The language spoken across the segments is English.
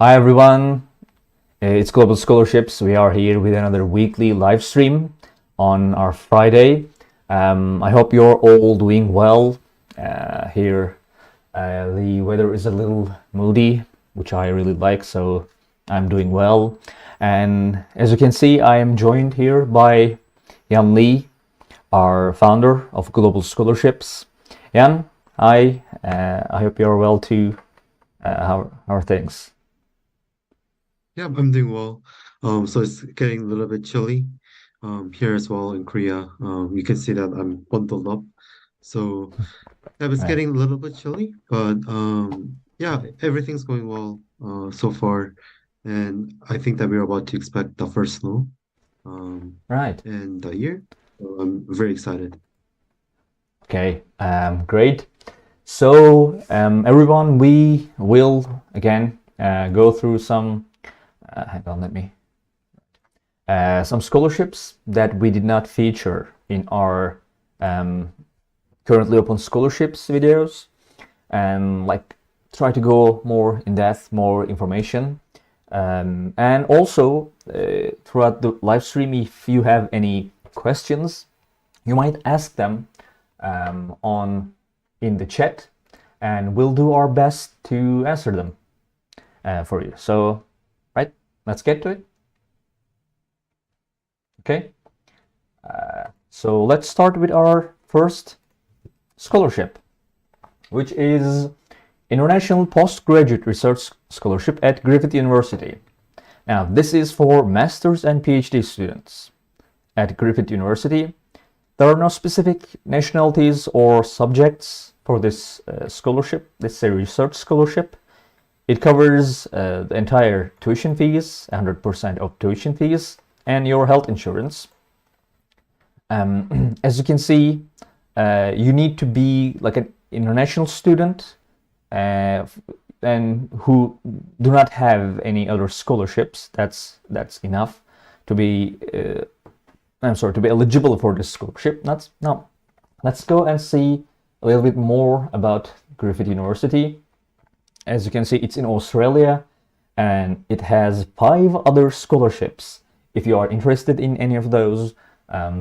Hi everyone, it's Global Scholarships. We are here with another weekly live stream on our Friday. I hope you're all doing well. Here the weather is a little moody, which I really like, so I'm doing well. And as you can see, I am joined here by Jan Lee, our founder of Global Scholarships. Jan, hi, I hope you're well too. How are things? Yeah, I'm doing well. So it's getting a little bit chilly here as well in Korea. You can see that I'm bundled up. So yeah, it's Right. getting a little bit chilly, but yeah, everything's going well so far. And I think that we're about to expect the first snow um, Right. in the year. So I'm very excited. Okay, great. So, everyone, we will again go through some. Hang on, let me. Some scholarships that we did not feature in our um, currently open scholarships videos, and like try to go more in depth, more information, and also throughout the live stream, if you have any questions, you might ask them on in the chat, and we'll do our best to answer them for you. So, right, let's get to it. Okay. So let's start with our first scholarship, which is International Postgraduate Research Scholarship at Griffith University. Now, this is for master's and PhD students at Griffith University. There are no specific nationalities or subjects for this scholarship. This is a research scholarship. It covers the entire tuition fees, 100% of tuition fees, and your health insurance. As you can see, you need to be like an international student and who do not have any other scholarships. That's enough to be to be eligible for this scholarship. Now, let's go and see a little bit more about Griffith University. As you can see, it's in Australia and it has 5 other scholarships. If you are interested in any of those,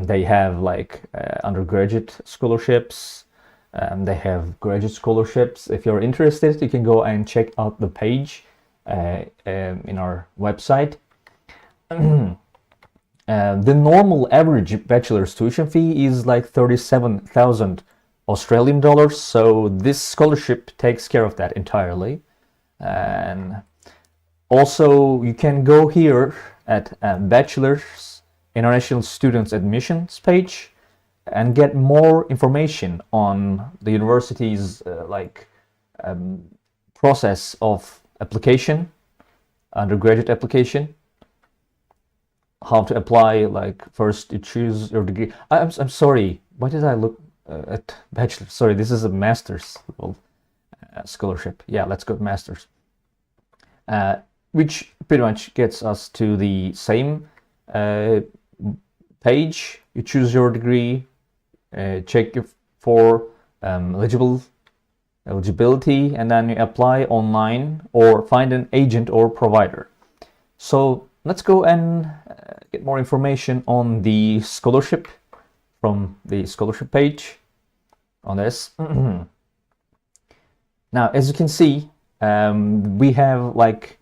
they have like undergraduate scholarships, they have graduate scholarships. If you're interested, you can go and check out the page in our website. The normal average bachelor's tuition fee is like 37,000 Australian dollars, so this scholarship takes care of that entirely. And also, you can go here at Bachelor's International Students Admissions page and get more information on the university's process of application, undergraduate application, how to apply. Like first, you choose your degree. I'm sorry. Why did I look at bachelor? Sorry, this is a master's scholarship. Yeah, let's go to master's, which pretty much gets us to the same page. You choose your degree, check for eligibility, and then you apply online or find an agent or provider. So let's go and get more information on the scholarship from the scholarship page on this. Now, as you can see, we have like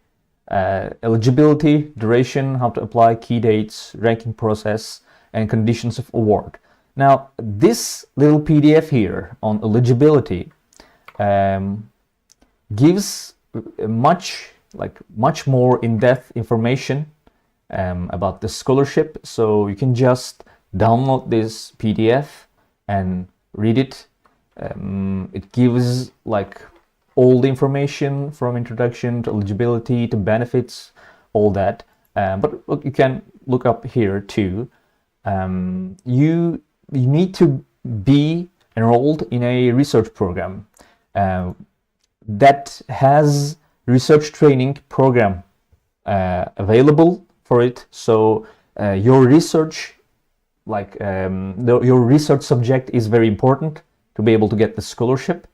eligibility, duration, how to apply, key dates, ranking process, and conditions of award. Now, this little PDF here on eligibility gives much more in-depth information about the scholarship. So you can just download this PDF and read it. It gives like all the information from introduction to eligibility to benefits, all that. But look, you can look up here too. You need to be enrolled in a research program that has research training program available for it. So your research, your research subject is very important to be able to get the scholarship.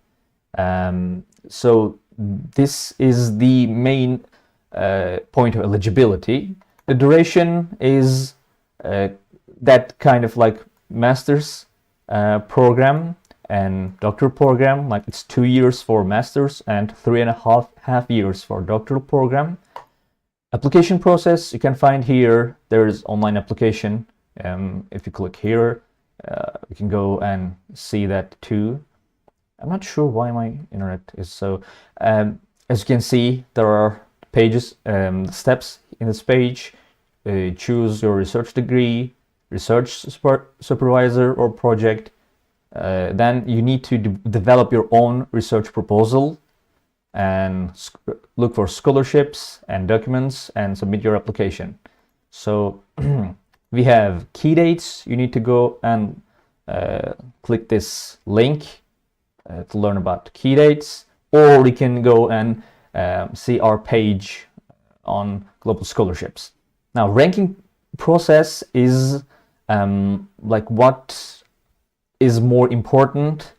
So this is the main point of eligibility. The duration is that kind of like master's program and doctoral program. Like it's 2 years for master's and 3.5 years for doctoral program. Application process you can find here. There is online application. If you click here, you can go and see that too. I'm not sure why my internet is so. As you can see, there are pages, steps in this page. Choose your research degree, research supervisor or project. Then you need to develop your own research proposal and look for scholarships and documents and submit your application. So we have key dates. You need to go and click this link to learn about key dates, or you can go and see our page on global scholarships. Now, ranking process is like what is more important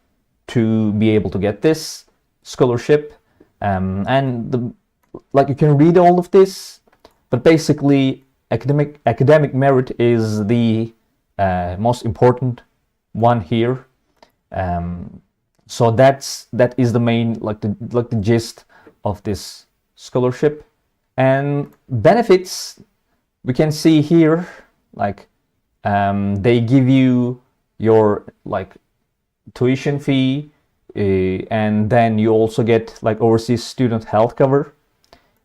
to be able to get this scholarship, and like you can read all of this, but basically academic merit is the most important one here. So that is the main like the gist of this scholarship. And benefits we can see here, like they give you your like tuition fee, and then you also get like overseas student health cover,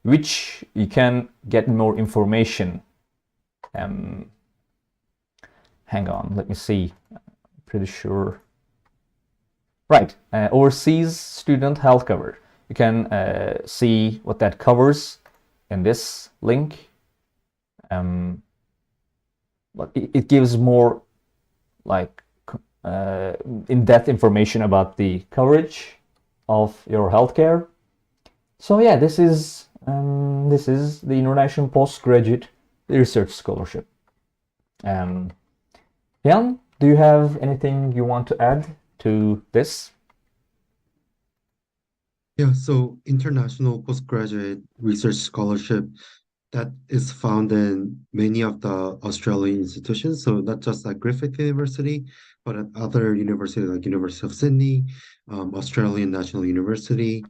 which you can get more information. Hang on, let me see. Pretty sure. Right, overseas student health cover. You can see what that covers in this link. But it gives more like in-depth information about the coverage of your healthcare. So yeah, this is the International Postgraduate Research Scholarship. Jan, do you have anything you want to add to this? Yeah, so International Postgraduate Research Scholarship, that is found in many of the Australian institutions. So not just at Griffith University, but at other universities like University of Sydney, Australian National University.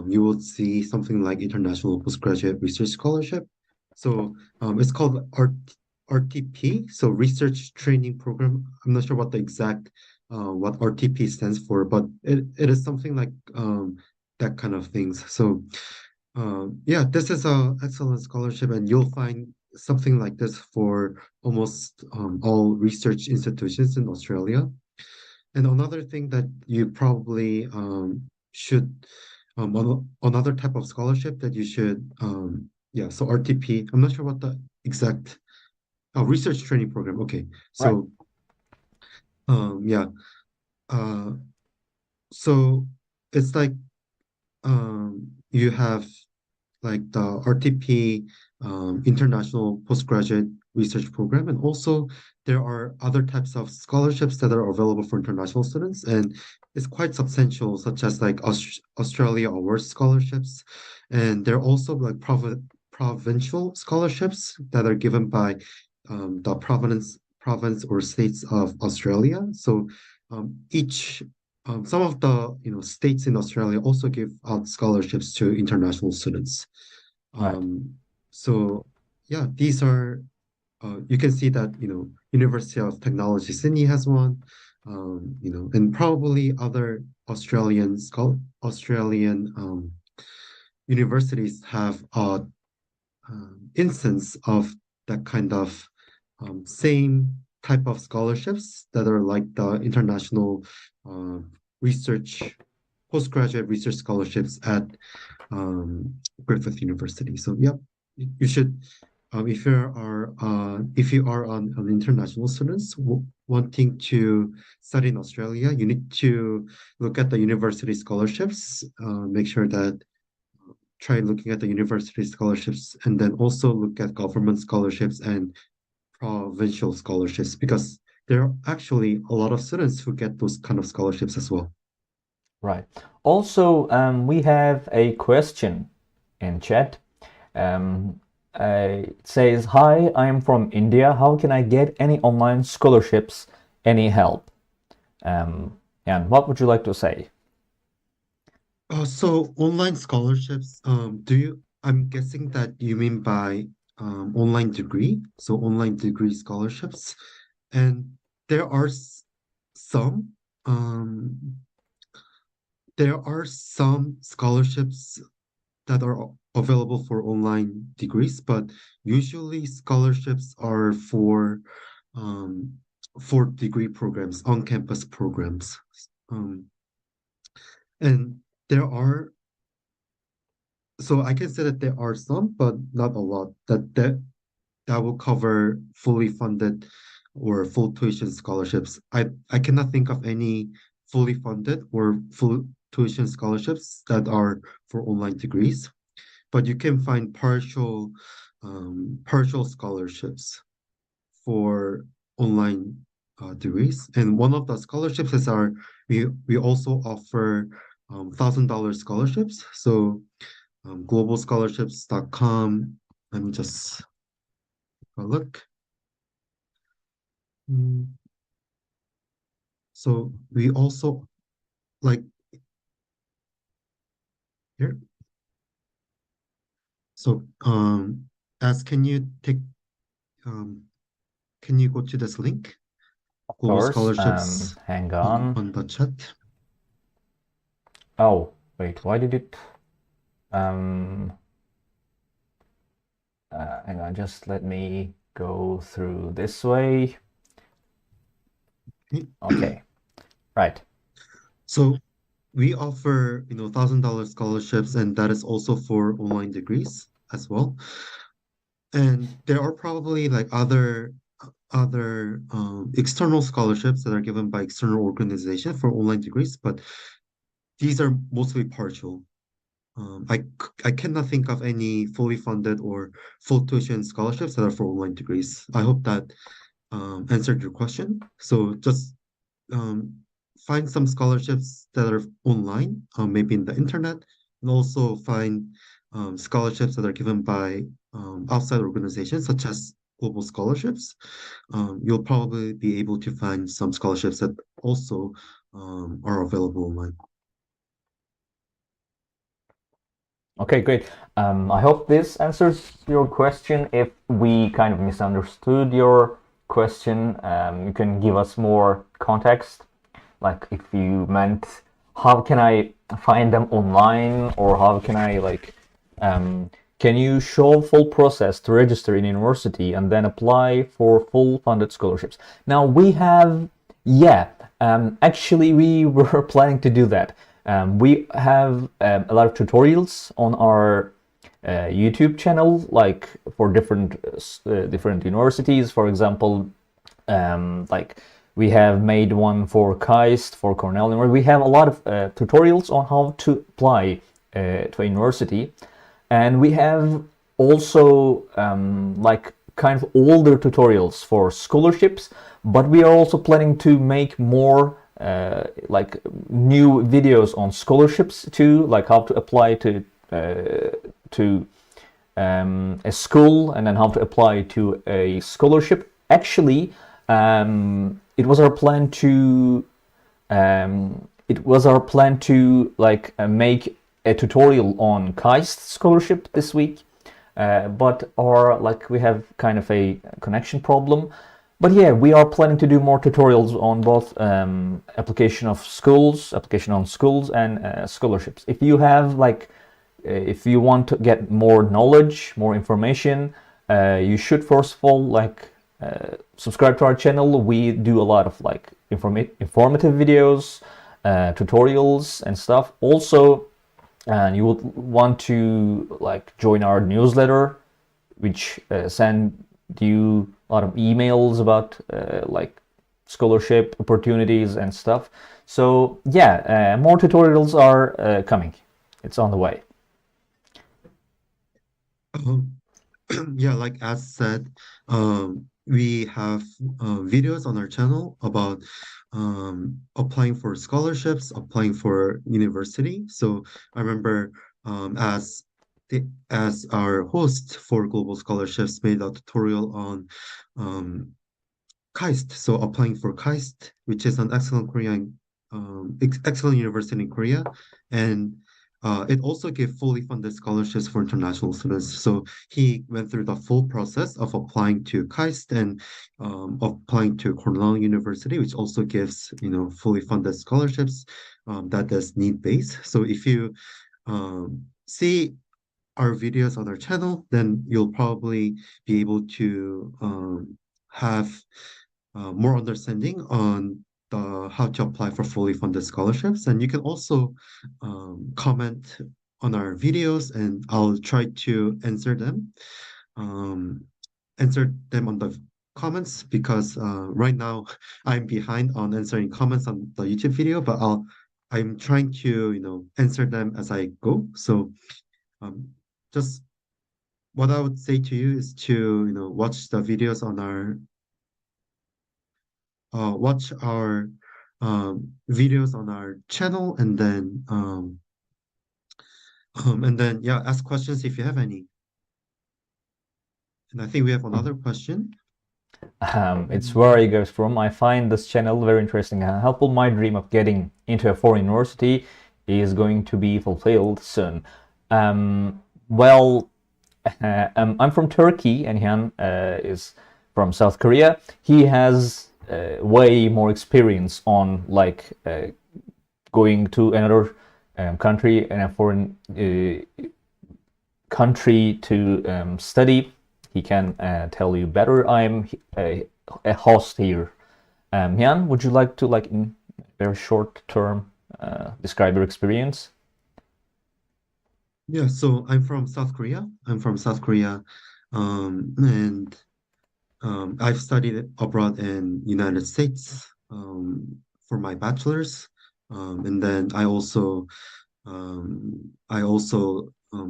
You will see something like International Postgraduate Research Scholarship. So it's called RTP, so Research Training Program. I'm not sure what the exact what RTP stands for, but it is something like that kind of things. So yeah, this is a excellent scholarship, and you'll find something like this for almost all research institutions in Australia. And another thing that you probably should another type of scholarship that you should yeah, so RTP. I'm not sure what the exact research training program. Okay, so yeah, so it's like you have like the RTP International Postgraduate Research Program, and also there are other types of scholarships that are available for international students, and it's quite substantial, such as like Australia Awards scholarships, and there are also like provincial scholarships that are given by the province or states of Australia. So each some of the states in Australia also give out scholarships to international students. Right. So yeah, these are you can see that University of Technology Sydney has one, and probably other Australian universities have instance of that kind of same type of scholarships that are like the international research postgraduate research scholarships at Griffith University. So yep, you should if you are an international students wanting to study in Australia, you need to look at the university scholarships. Make sure that try looking at the university scholarships, and then also look at government scholarships and provincial scholarships, because there are actually a lot of students who get those kind of scholarships as well. Right. Also, we have a question in chat. It says, "Hi, I am from India. How can I get any online scholarships? Any help?" And what would you like to say? So online scholarships, I'm guessing that you mean by online degree, so online degree scholarships. And there are some, um, there are some scholarships that are available for online degrees, but usually scholarships are um, for degree programs, on-campus programs. Um, and there are So I can say that there are some, but not a lot that will cover fully funded or full tuition scholarships. I cannot think of any fully funded or full tuition scholarships that are for online degrees, but you can find partial scholarships for online degrees. And one of the scholarships is we also offer $1,000 scholarships. So globalscholarships.com. Let me just take a look. Mm, So we also like here. So as um can you go to this link? Of Global course. scholarships Hang on. on the chat. Oh, wait, why did it? Um, Hang on, just let me go through this way. Okay, right. So we offer, $1,000 scholarships, and that is also for online degrees as well. And there are probably like other external scholarships that are given by external organizations for online degrees, but these are mostly partial. I cannot think of any fully funded or full tuition scholarships that are for online degrees. I hope that answered your question. So just um, find some scholarships that are online, maybe in the internet, and also find scholarships that are given by outside organizations such as global scholarships. You'll probably be able to find some scholarships that also are available online. Okay, great. I hope this answers your question. If we kind of misunderstood your question, you can give us more context. Like if you meant, how can I find them online, or how can I um, can you show full process to register in university and then apply for full funded scholarships? Now we have, yeah, actually we were planning to do that. We have a lot of tutorials on our YouTube channel, like for different universities. For example, like we have made one for KAIST, for Cornell, and we have a lot of tutorials on how to apply to a university, and we have also like kind of older tutorials for scholarships, but we are also planning to make more like new videos on scholarships too, like how to apply to a school and then how to apply to a scholarship. Actually, it was our plan to like make a tutorial on KAIST scholarship this week, but our like we have kind of a connection problem. But yeah, we are planning to do more tutorials on both application on schools, and scholarships. If you have like, if you want to get more knowledge, more information, you should first of all like subscribe to our channel. We do a lot of like informative videos, tutorials and stuff. Also, and you would want to like join our newsletter, which send you a lot of emails about like scholarship opportunities and stuff. So yeah, more tutorials are coming. It's on the way. Um, yeah, like as said, we have videos on our channel about applying for scholarships, applying for university. So I remember as as our host for Global Scholarships, made a tutorial on um, KAIST, so applying for KAIST, which is an excellent excellent university in Korea, and it also gave fully funded scholarships for international students. So he went through the full process of applying to KAIST and applying to Cornell University, which also gives fully funded scholarships that is need-based. So if you see our videos on our channel, then you'll probably be able to have more understanding on how to apply for fully funded scholarships. And you can also comment on our videos, and I'll try to um, answer them on the comments, because right now I'm behind on answering comments on the YouTube video, but I'm trying to answer them as I go. So um, just what I would say to you is to watch the videos on our watch our videos on our channel, and then yeah, ask questions if you have any. And I think we have another question. It's where I goes from. I find this channel very interesting. Helpful. My dream of getting into a foreign university is going to be fulfilled soon. Well, I'm from Turkey, and Hyun is from South Korea. He has way more experience on going to another country and a foreign country to study. He can tell you better. I'm a host here. Hyun, would you like to, in very short term, describe your experience? Yeah, so I'm from South Korea. And I've studied abroad in United States for my bachelor's, and then I also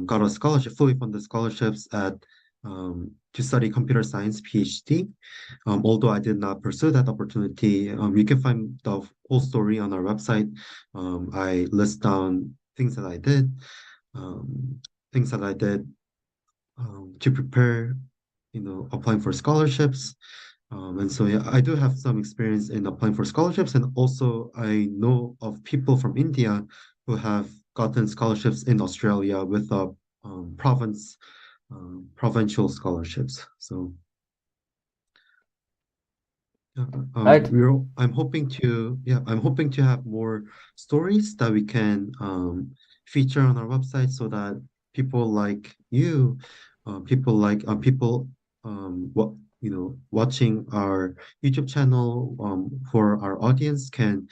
got a scholarship, fully funded scholarships to study computer science PhD. Although I did not pursue that opportunity, you can find the whole story on our website. I list down things that I did, um, things that I did to prepare, applying for scholarships. And so, yeah, I do have some experience in applying for scholarships, and also I know of people from India who have gotten scholarships in Australia with provincial scholarships. So, yeah, Right. I'm hoping to have more stories that we can feature on our website, so that people like you, people what watching our YouTube channel, for our audience, can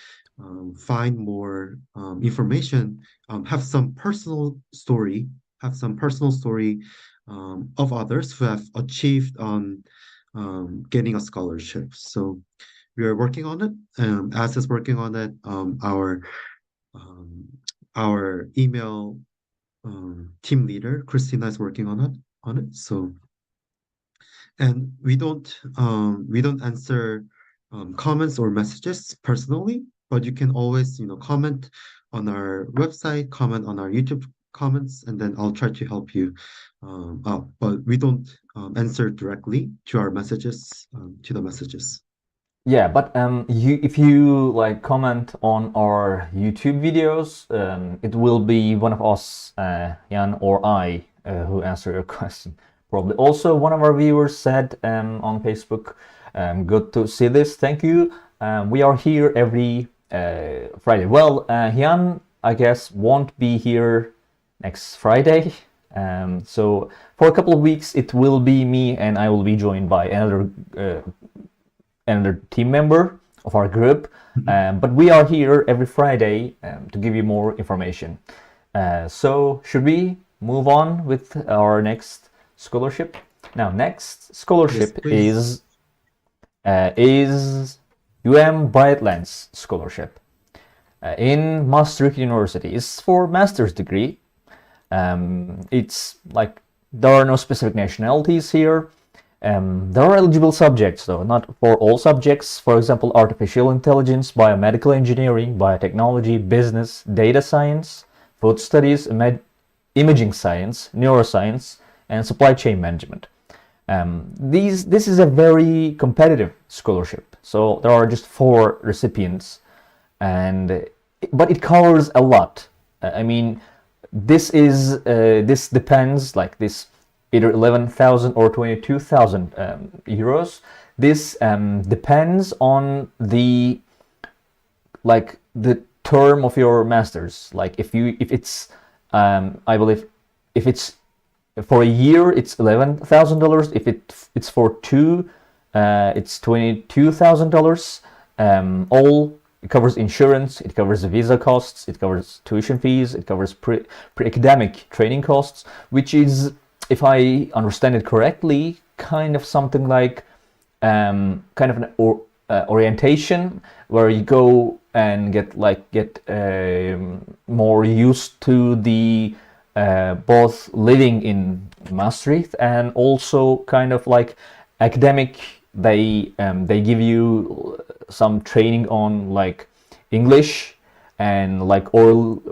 find more information, have some personal story, of others who have achieved on getting a scholarship. So we are working on it. As is working on it. Um, our email team leader Christina is working on it. So, and we don't answer comments or messages personally, but you can always comment on our website, comment on our YouTube comments, and then I'll try to help you out. But we don't answer directly to our messages, to the messages. Yeah, but if you comment on our YouTube videos, it will be one of us, Jan or I, who answer your question. Probably. Also, one of our viewers said on Facebook, "Good to see this. Thank you. We are here every Friday." Well, Hyun, I guess, won't be here next Friday. So for a couple of weeks, it will be me, and I will be joined by another team member of our group. But we are here every Friday to give you more information. So should we move on with our next scholarship? Now, next scholarship Yes, is Brightlands scholarship in Maastricht University. It's for master's degree. It's there are no specific nationalities here. There are eligible subjects, though, not for all subjects. For example, artificial intelligence, biomedical engineering, biotechnology, business, data science, food studies, imaging science, neuroscience, and supply chain management. This is a very competitive scholarship, so there are just 4 recipients, but it covers a lot. I mean, this depends, like this either 11,000 or 22,000 euros. This depends on the term of your masters. Like if it's I believe if it's for a year, it's $11,000. If it's for 2, it's $22,000. All it covers insurance, it covers the visa costs, it covers tuition fees, it covers pre-academic training costs, which is, if I understand it correctly, kind of something like kind of an orientation where you go and get more used to the both living in Maastricht and also kind of like academic. They give you some training on like English and like oral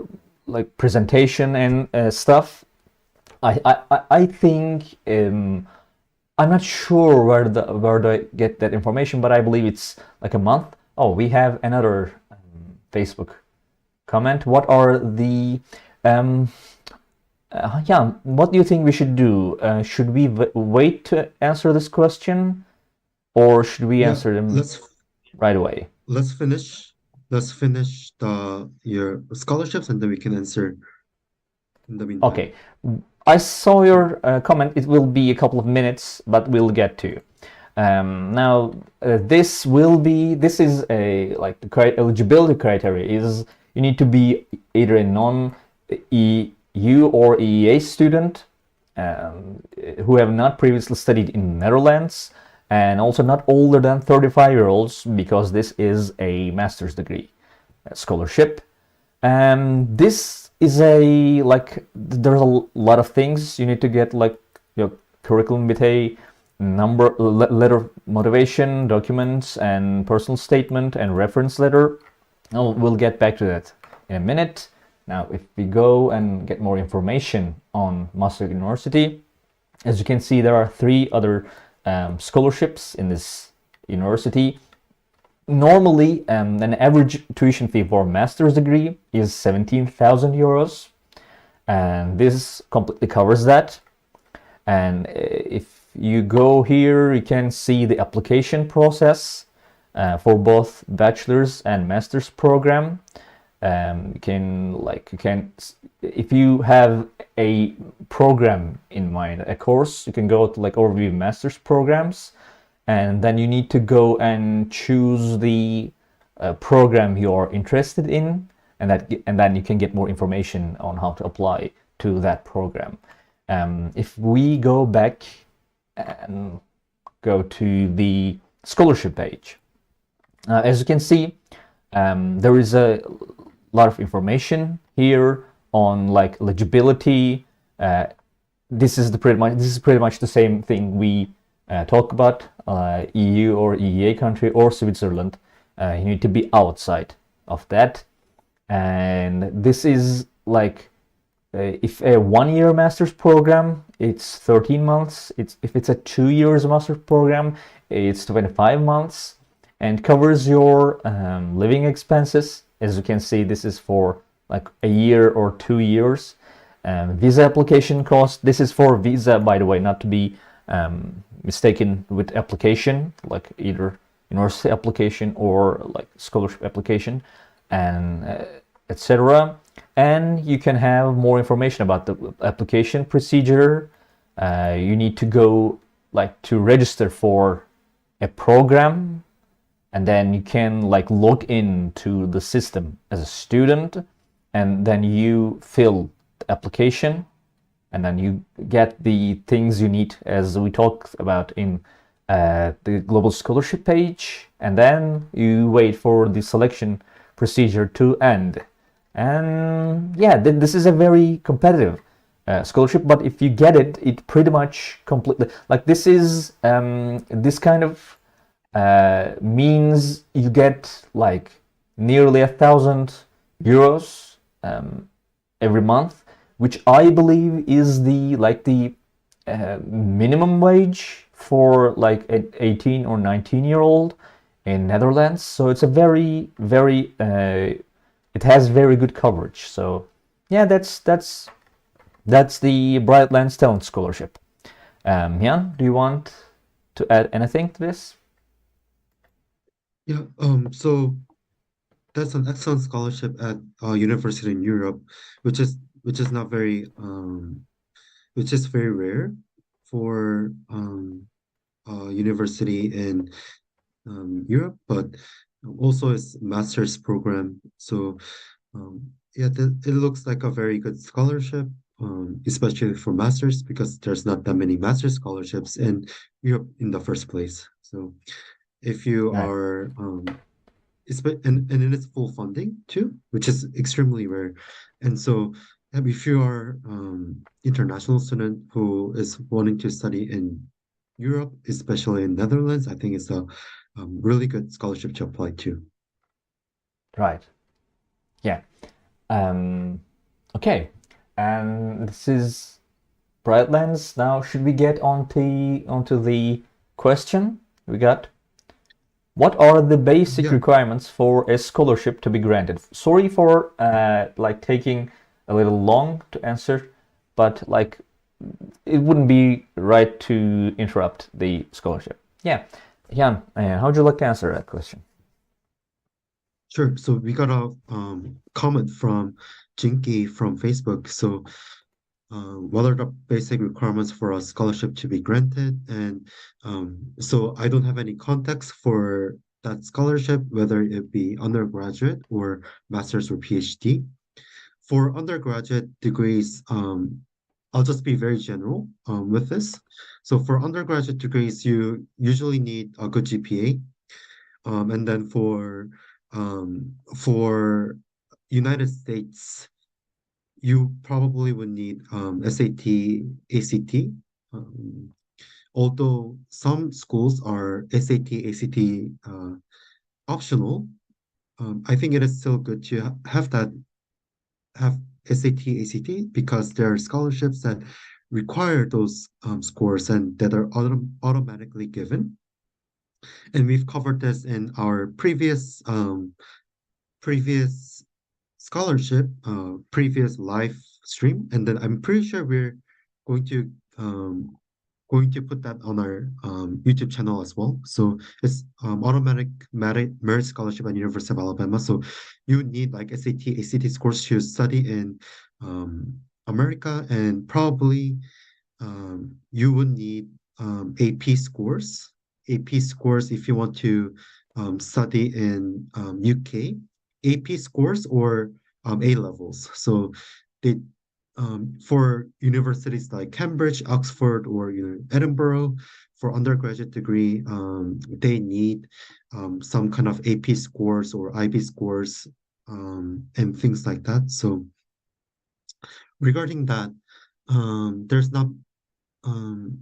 like presentation and stuff. I think I'm not sure where they get that information, but I believe it's like a month. Oh, we have another Facebook comment. What are the yeah, what do you think we should do? Should we wait to answer this question, or should we answer them right away? Let's finish your scholarships and then we can answer in the meantime. Okay, I saw your comment. It will be a couple of minutes, but we'll get to. Now, this is a like the eligibility criteria is you need to be either a non-EU or EEA student who have not previously studied in Netherlands, and also not older than 35-year-olds, because this is a master's degree scholarship. This is there's a lot of things you need to get, like your curriculum vitae, letter of motivation, documents, and personal statement and reference letter. We'll get back to that in a minute. Now, if we go and get more information on Maastricht University, as you can see, there are 3 other scholarships in this university. Normally, an average tuition fee for a master's degree is 17,000 euros, and this completely covers that. And if you go here, you can see the application process for both bachelor's and master's program. You can, if you have a program in mind, a course, you can go to like overview master's programs, and then you need to go and choose the program you are interested in, and then you can get more information on how to apply to that program. If we go back and go to the scholarship page, as you can see, there is a lot of information here on like eligibility. This is pretty much the same thing we talk about. EU or EEA country or Switzerland, you need to be outside of that. And this is like if a 1-year master's program, it's 13 months. If it's a 2 years master's program, it's 25 months, and covers your living expenses. As you can see, this is for like a year or 2 years. Visa application cost. This is for visa, by the way, not to be mistaken with application, like either university application or like scholarship application, and etc. And you can have more information about the application procedure. You need to go like to register for a program, and then you can like log into the system as a student, and then you fill the application, and then you get the things you need, as we talked about in the global scholarship page, and then you wait for the selection procedure to end. And yeah, this is a very competitive scholarship, but if you get it, it pretty much completely, like this is this kind of means you get like nearly 1,000 euros every month, which I believe is the minimum wage for like an 18 or 19-year-old in Netherlands. So it's a very it has very good coverage. So yeah, that's the Brightlands Talent Scholarship. Jan, do you want to add anything to this? Yeah, so that's an excellent scholarship at a university in Europe, which is not very which is very rare for university in Europe, but also it's master's program. So yeah, it looks like a very good scholarship, especially for masters because there's not that many master scholarships in Europe in the first place. So if you Right. are and it is full funding too, which is extremely rare. And so if you are international student who is wanting to study in Europe, especially in Netherlands, I think it's a really good scholarship to apply to. Right. Yeah. Um, okay. And this is Brightlands. Now, should we get onto the question we got? What are the basic Yeah, requirements for a scholarship to be granted? Sorry for like taking a little long to answer, but like it wouldn't be right to interrupt the scholarship. Yeah, Jan, how would you like to answer that question? sure. So we got a comment from Jinky from Facebook. So what are the basic requirements for a scholarship to be granted? And so I don't have any context for that scholarship, whether it be undergraduate or master's or PhD. For undergraduate degrees, I'll just be very general with this. So for undergraduate degrees, you usually need a good GPA. And then for United States, you probably would need SAT, ACT. Um, Although some schools are SAT, ACT optional, I think it is still good to have SAT, ACT because there are scholarships that require those scores and that are automatically given. And we've covered this in our previous scholarship, previous live stream, and then I'm pretty sure we're going to um, going to put that on our YouTube channel as well. So it's automatic merit scholarship at University of Alabama. So you need like SAT, ACT scores to study in America, and probably you would need AP scores. AP scores if you want to study in UK, AP scores or A levels. So they for universities like Cambridge, Oxford, or Edinburgh, for undergraduate degree, they need some kind of AP scores or IB scores and things like that. So regarding that, there's not um,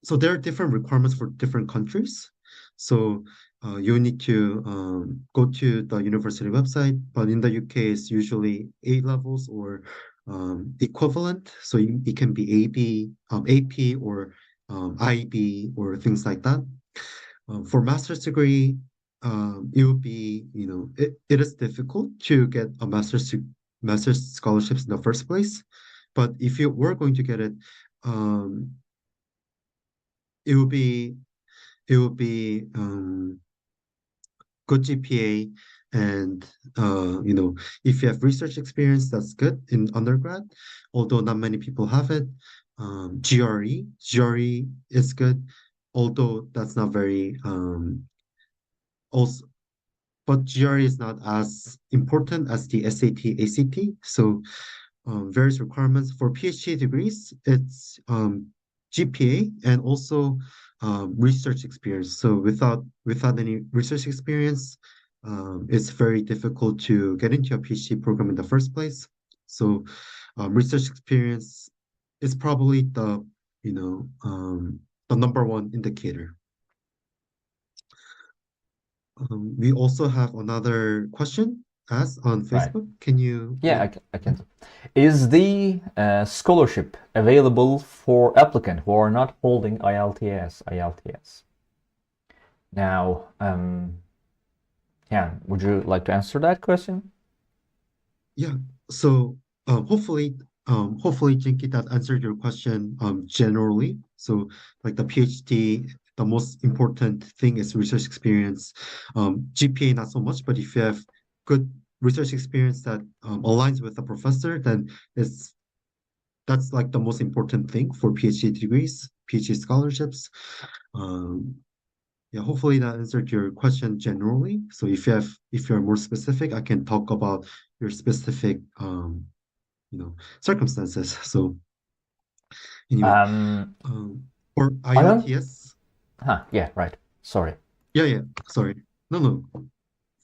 so there are different requirements for different countries. So you need to go to the university website, but in the UK, it's usually A levels or equivalent. So it can be AP or IB or things like that. For master's degree, it would be, it is difficult to get a master's scholarships in the first place. But if you were going to get it, um, it would be it would be good GPA and if you have research experience, that's good in undergrad, although not many people have it. GRE is good, although that's not very also but GRE is not as important as the SAT, ACT. So various requirements for PhD degrees, it's GPA and also research experience. So without any research experience, it's very difficult to get into a PhD program in the first place. So research experience is probably the number one indicator. We also have another question. asked on Right. Facebook. Can you? Yeah, I can. Is the scholarship available for applicant who are not holding IELTS? IELTS. Now, yeah, would you like to answer that question? Yeah. So hopefully, Jinky, that answered your question generally. So like the PhD, the most important thing is research experience. GPA not so much, but if you have good research experience that aligns with the professor, then it's that's like the most important thing for PhD degrees, PhD scholarships. Um, yeah, hopefully that answered your question generally. So if you're more specific, I can talk about your specific circumstances. So anyway, Um, for I don't. IELTS, Yeah, right. Sorry. yeah, sorry. No.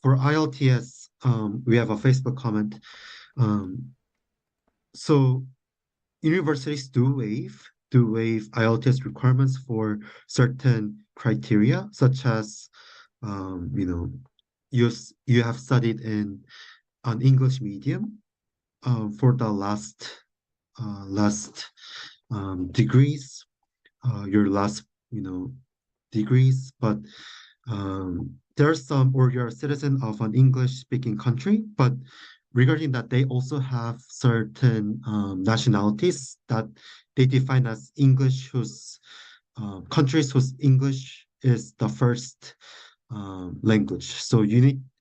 For IELTS, we have a Facebook comment. Um, so universities do waive IELTS requirements for certain criteria, such as you know, you have studied in an English medium for the last degrees, your last degrees, but there's some, or you're a citizen of an English-speaking country, but regarding that, they also have certain nationalities that they define as English, whose countries whose English is the first language. So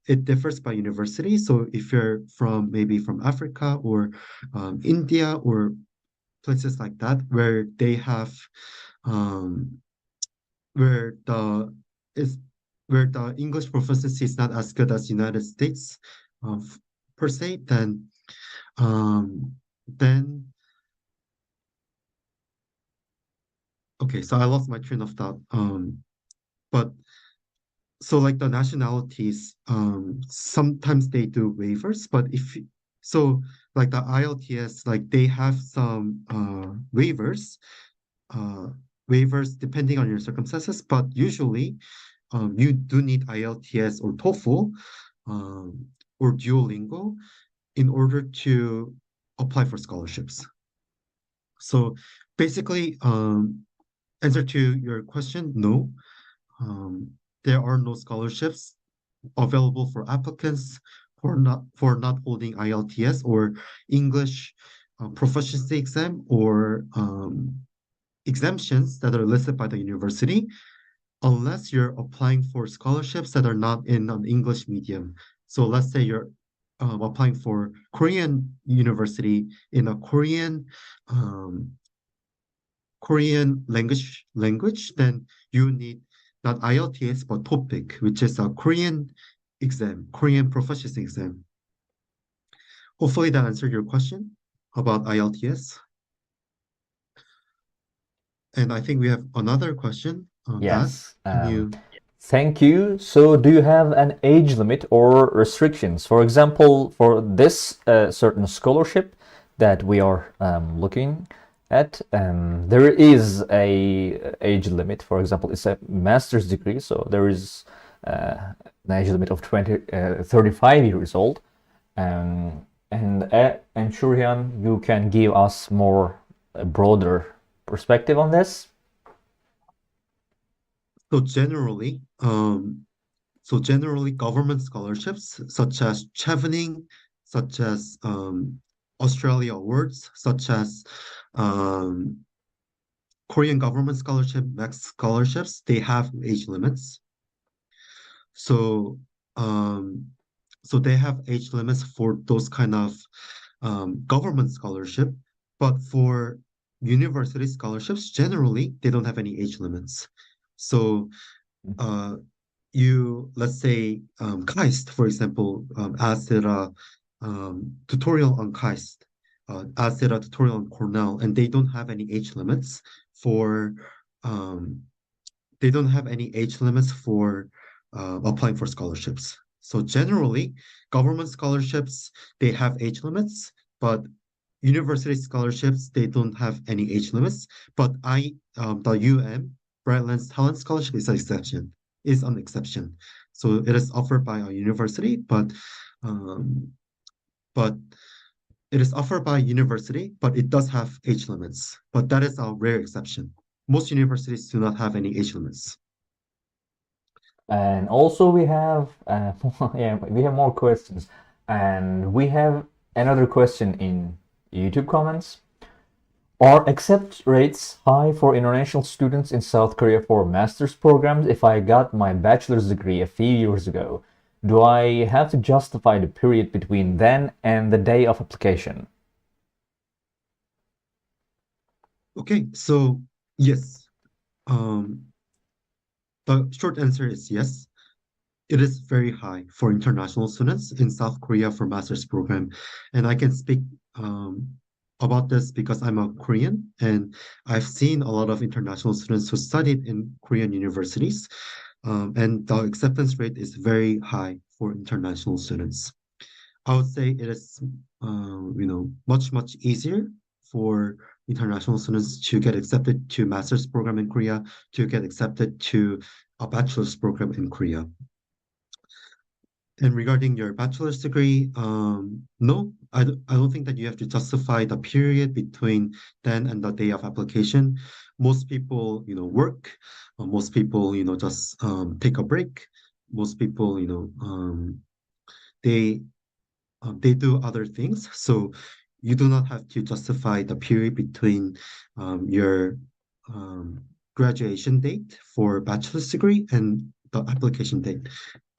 it differs by university. So if you're from maybe from Africa or India or places like that, where they have um, where the is where the English proficiency is not as good as United States per se, um, then okay. So I lost my train of thought. But so like the nationalities, sometimes they do waivers, but so like the IELTS, like they have some uh, waivers depending on your circumstances, but usually you do need IELTS or TOEFL or Duolingo in order to apply for scholarships. So basically, answer to your question, no. Um, there are no scholarships available for applicants for not holding IELTS or English proficiency exam or exemptions that are listed by the university, unless you're applying for scholarships that are not in an English medium. So let's say you're applying for Korean university in a um, Korean language, then you need not IELTS but TOPIK, which is a Korean exam, Korean proficiency exam. Hopefully that answered your question about IELTS. And I think we have another question asked. Yes. Can you? Thank you. So, do you have an age limit or restrictions? For example, for this certain scholarship that we are looking at, there is a age limit. For example, it's a master's degree, so there is an age limit of 35 years old. And Shurian, you can give us more broader perspective on this. So generally, government scholarships such as chevening, such as Australia awards, such as um, Korean government scholarship, max scholarships, they have age limits. So um, so they have age limits for those kind of government scholarship, but for university scholarships, generally they don't have any age limits. So uh, let's say KAIST, for example, did a tutorial on KAIST, did a tutorial on Cornell, and for um, they don't have any age limits for applying for scholarships. So generally, government scholarships, they have age limits, but university scholarships, they don't have any age limits. But the Brightlands Talent Scholarship is an exception. So it is offered by a university, but Um, but it is offered by university, but it does have age limits. But that is a rare exception. Most universities do not have any age limits. And also we have yeah, we have more questions, and we have another question in YouTube comments. Are accept rates high for international students in South Korea for master's programs? If I got my bachelor's degree a few years ago, do I have to justify the period between then and the day of application? Okay, so yes. Um, the short answer is yes. It is very high for international students in South Korea for master's program. And I can speak um, about this because I'm a Korean and I've seen a lot of international students who studied in Korean universities. And the acceptance rate is very high for international students. I would say it is, much, much easier for international students to get accepted to master's program in Korea, to get accepted to a bachelor's program in Korea. And regarding your bachelor's degree, no, I don't think that you have to justify the period between then and the day of application. Most people, work. Most people, just take a break. Most people, they they do other things. So you do not have to justify the period between your um, graduation date for bachelor's degree and the application date.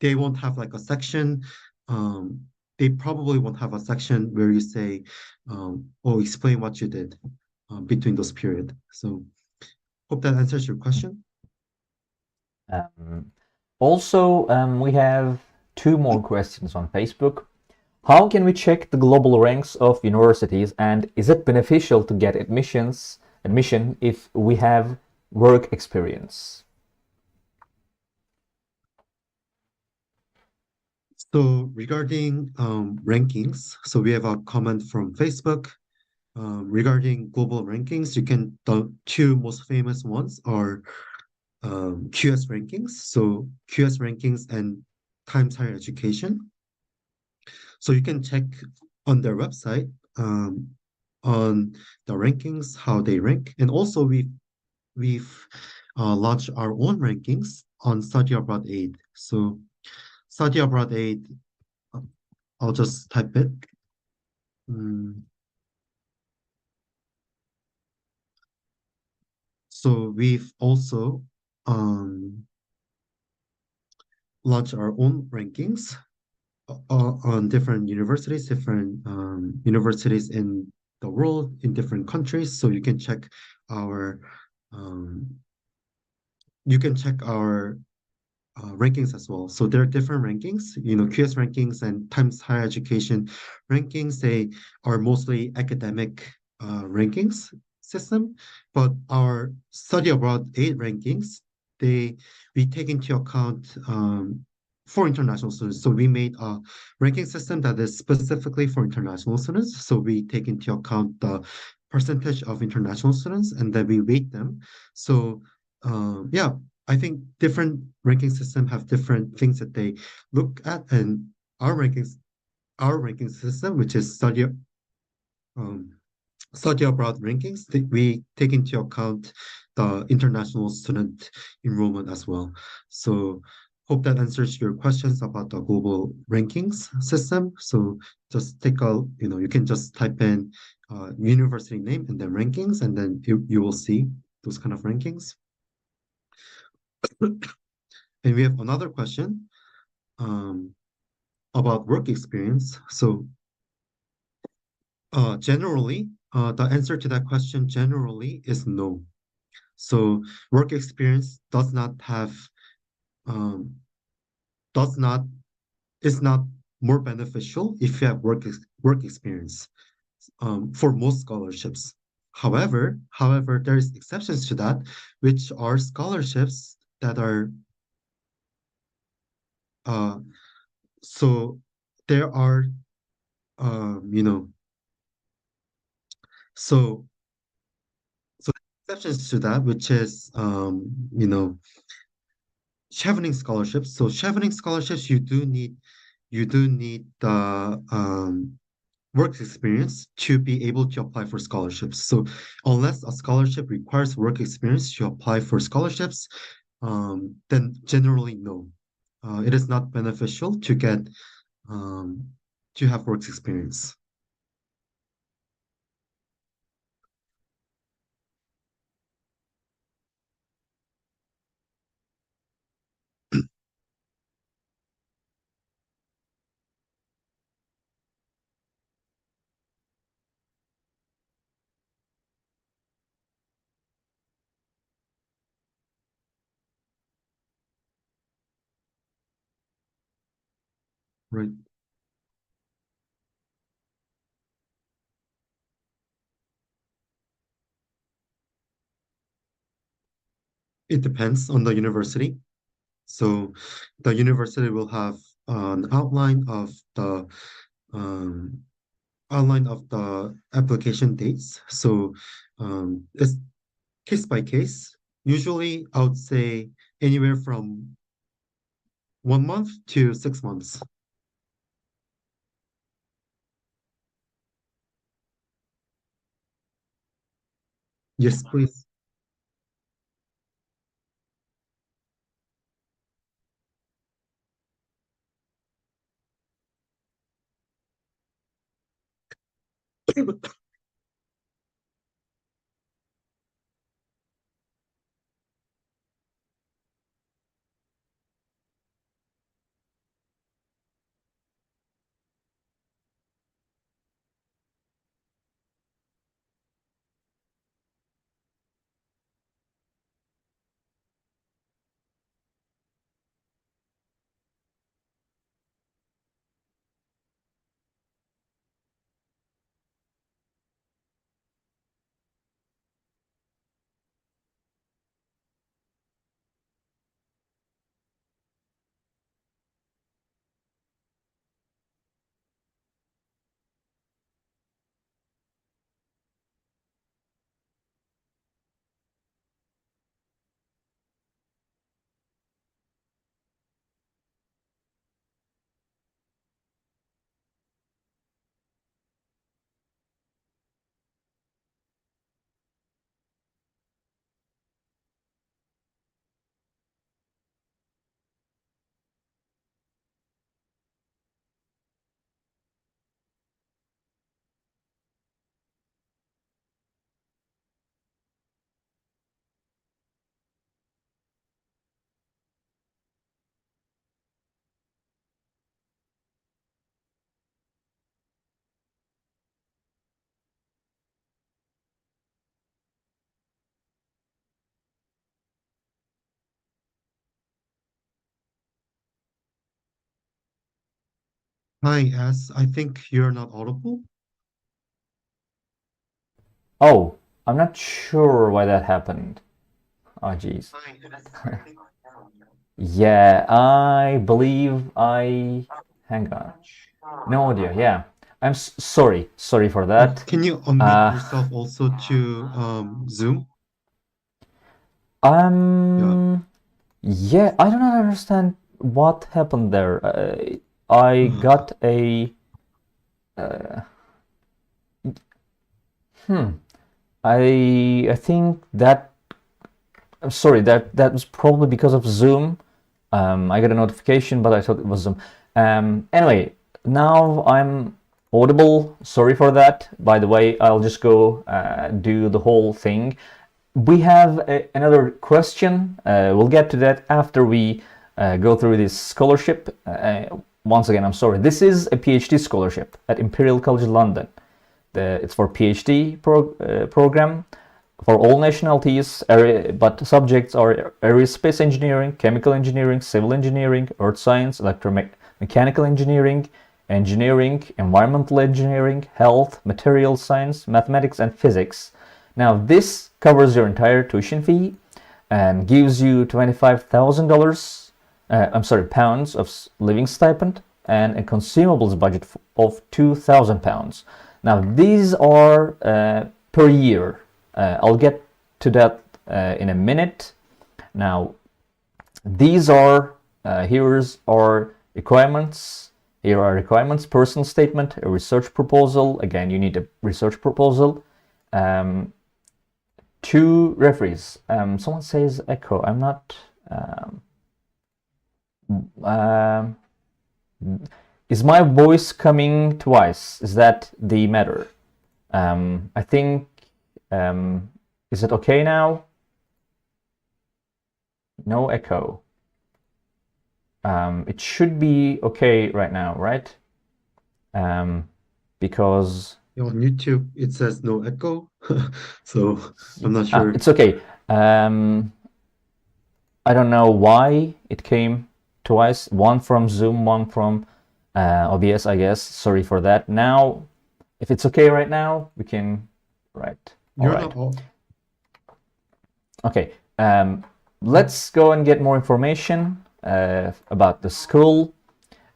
They won't have like a section. Um, they probably won't have a section where you say, or explain what you did between those period. So hope that answers your question. Um, Also, we have two more questions on Facebook. How can we check the global ranks of universities, and is it beneficial to get admission if we have work experience? So regarding rankings, so we have a comment from Facebook. Regarding global rankings, the two most famous ones are QS rankings. So QS rankings and Times Higher Education. So you can check on their website on the rankings, how they rank. And also we've launched our own rankings on Study Abroad Aid. So Study Abroad Aid, uh, I'll just type it. Mm, So we've also um, launched our own rankings on different universities in the world, in different countries. So our um, you can check our rankings as well. So there are different rankings, QS rankings and Times Higher Education rankings. They are mostly academic rankings system, but our study abroad aid rankings, they we take into account for international students. So we made a ranking system that is specifically for international students. So we take into account the percentage of international students and then we weight them. So yeah, I think different ranking system have different things that they look at, and our our ranking system, which is um, study abroad rankings, we take into account the international student enrollment as well. So hope that answers your questions about the global rankings system. So just you can just type in university name and then rankings, and then you will see those kind of rankings. And we have another question um, about work experience. So generally, the answer to that question generally is no. So work experience um, does not is not more beneficial if you have work experience for most scholarships. However, there's exceptions to that, which are scholarships that are uh, so there are um, you know so so exceptions to that, which is chevening scholarships. So chevening scholarships, you do need you do need the work experience to be able to apply for scholarships. So unless a scholarship requires work experience to apply for scholarships, then generally no. It is not beneficial to get um, to have work experience. Right. It depends on the university. So the university will have an um, outline of the application dates. So it's case by case. Usually, I would say anywhere from 1 month to 6 months. Yes, please. Hi, S. I think you're not audible. Oh, I'm not sure why that happened. Oh, geez. Hi, Yeah, I believe I. Hang on. No audio. Yeah, I'm sorry. Sorry for that. Can you unmute Uh, yourself also to Zoom? Yeah. um. Yeah, I do not understand what happened there. I Uh, got a. Hmm. I think that. I'm sorry. That was probably because of Zoom. I got a notification, but I thought it was Zoom. Anyway, now I'm audible. Sorry for that. By the way, I'll just go do the whole thing. We have another question. We'll get to that after we go through this scholarship. Once again, I'm sorry. This is a PhD scholarship at Imperial College London. It's for PhD program for all nationalities, but subjects are aerospace engineering, chemical engineering, civil engineering, earth science, electromechanical engineering, engineering, environmental engineering, health, material science, mathematics, and physics. Now, this covers your entire tuition fee and gives you $25,000, I'm sorry, pounds of living stipend and a consumables budget of £2,000. Now, these are per year. I'll get to that in a minute. Now, these are here's our requirements. Here are requirements: personal statement, a research proposal. Again, you need a research proposal. 2 referees. Someone says echo. I'm not. Is my voice coming twice? Is that the matter? I think. Is it okay now? No echo. It should be okay right now, right? Because On YouTube, it says no echo, so I'm not sure. it's okay. I don't know why it came twice. One from Zoom, one from OBS, I guess. Sorry for that. Now, if it's okay right now, we can write. All right. Okay. Let's go and get more information about the school.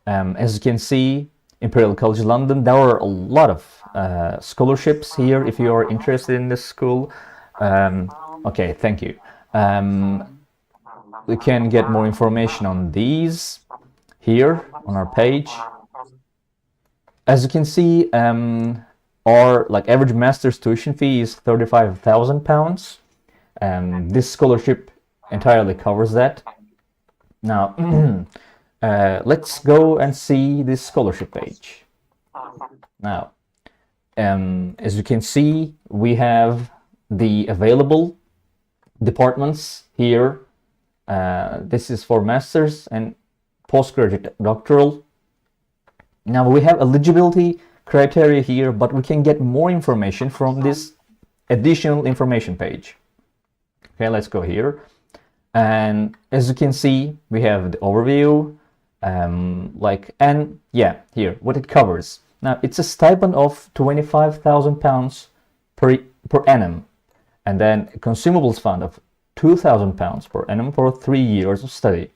As you can see, Imperial College London, there are a lot of scholarships here if you are interested in this school. Okay, thank you. We can get more information on these here on our page. As you can see, our average master's tuition fee is £35,000. This scholarship entirely covers that. Now, let's go and see this scholarship page. Now, as you can see, we have the available departments here. This is for master's and postgraduate doctoral. Now, we have eligibility criteria here, but we can get more information from this additional information page. Okay, let's go here. And as you can see, we have the overview, here, what it covers. Now, it's a stipend of £25,000 per annum, and then a consumables fund of £2,000 per annum for 3 years of study.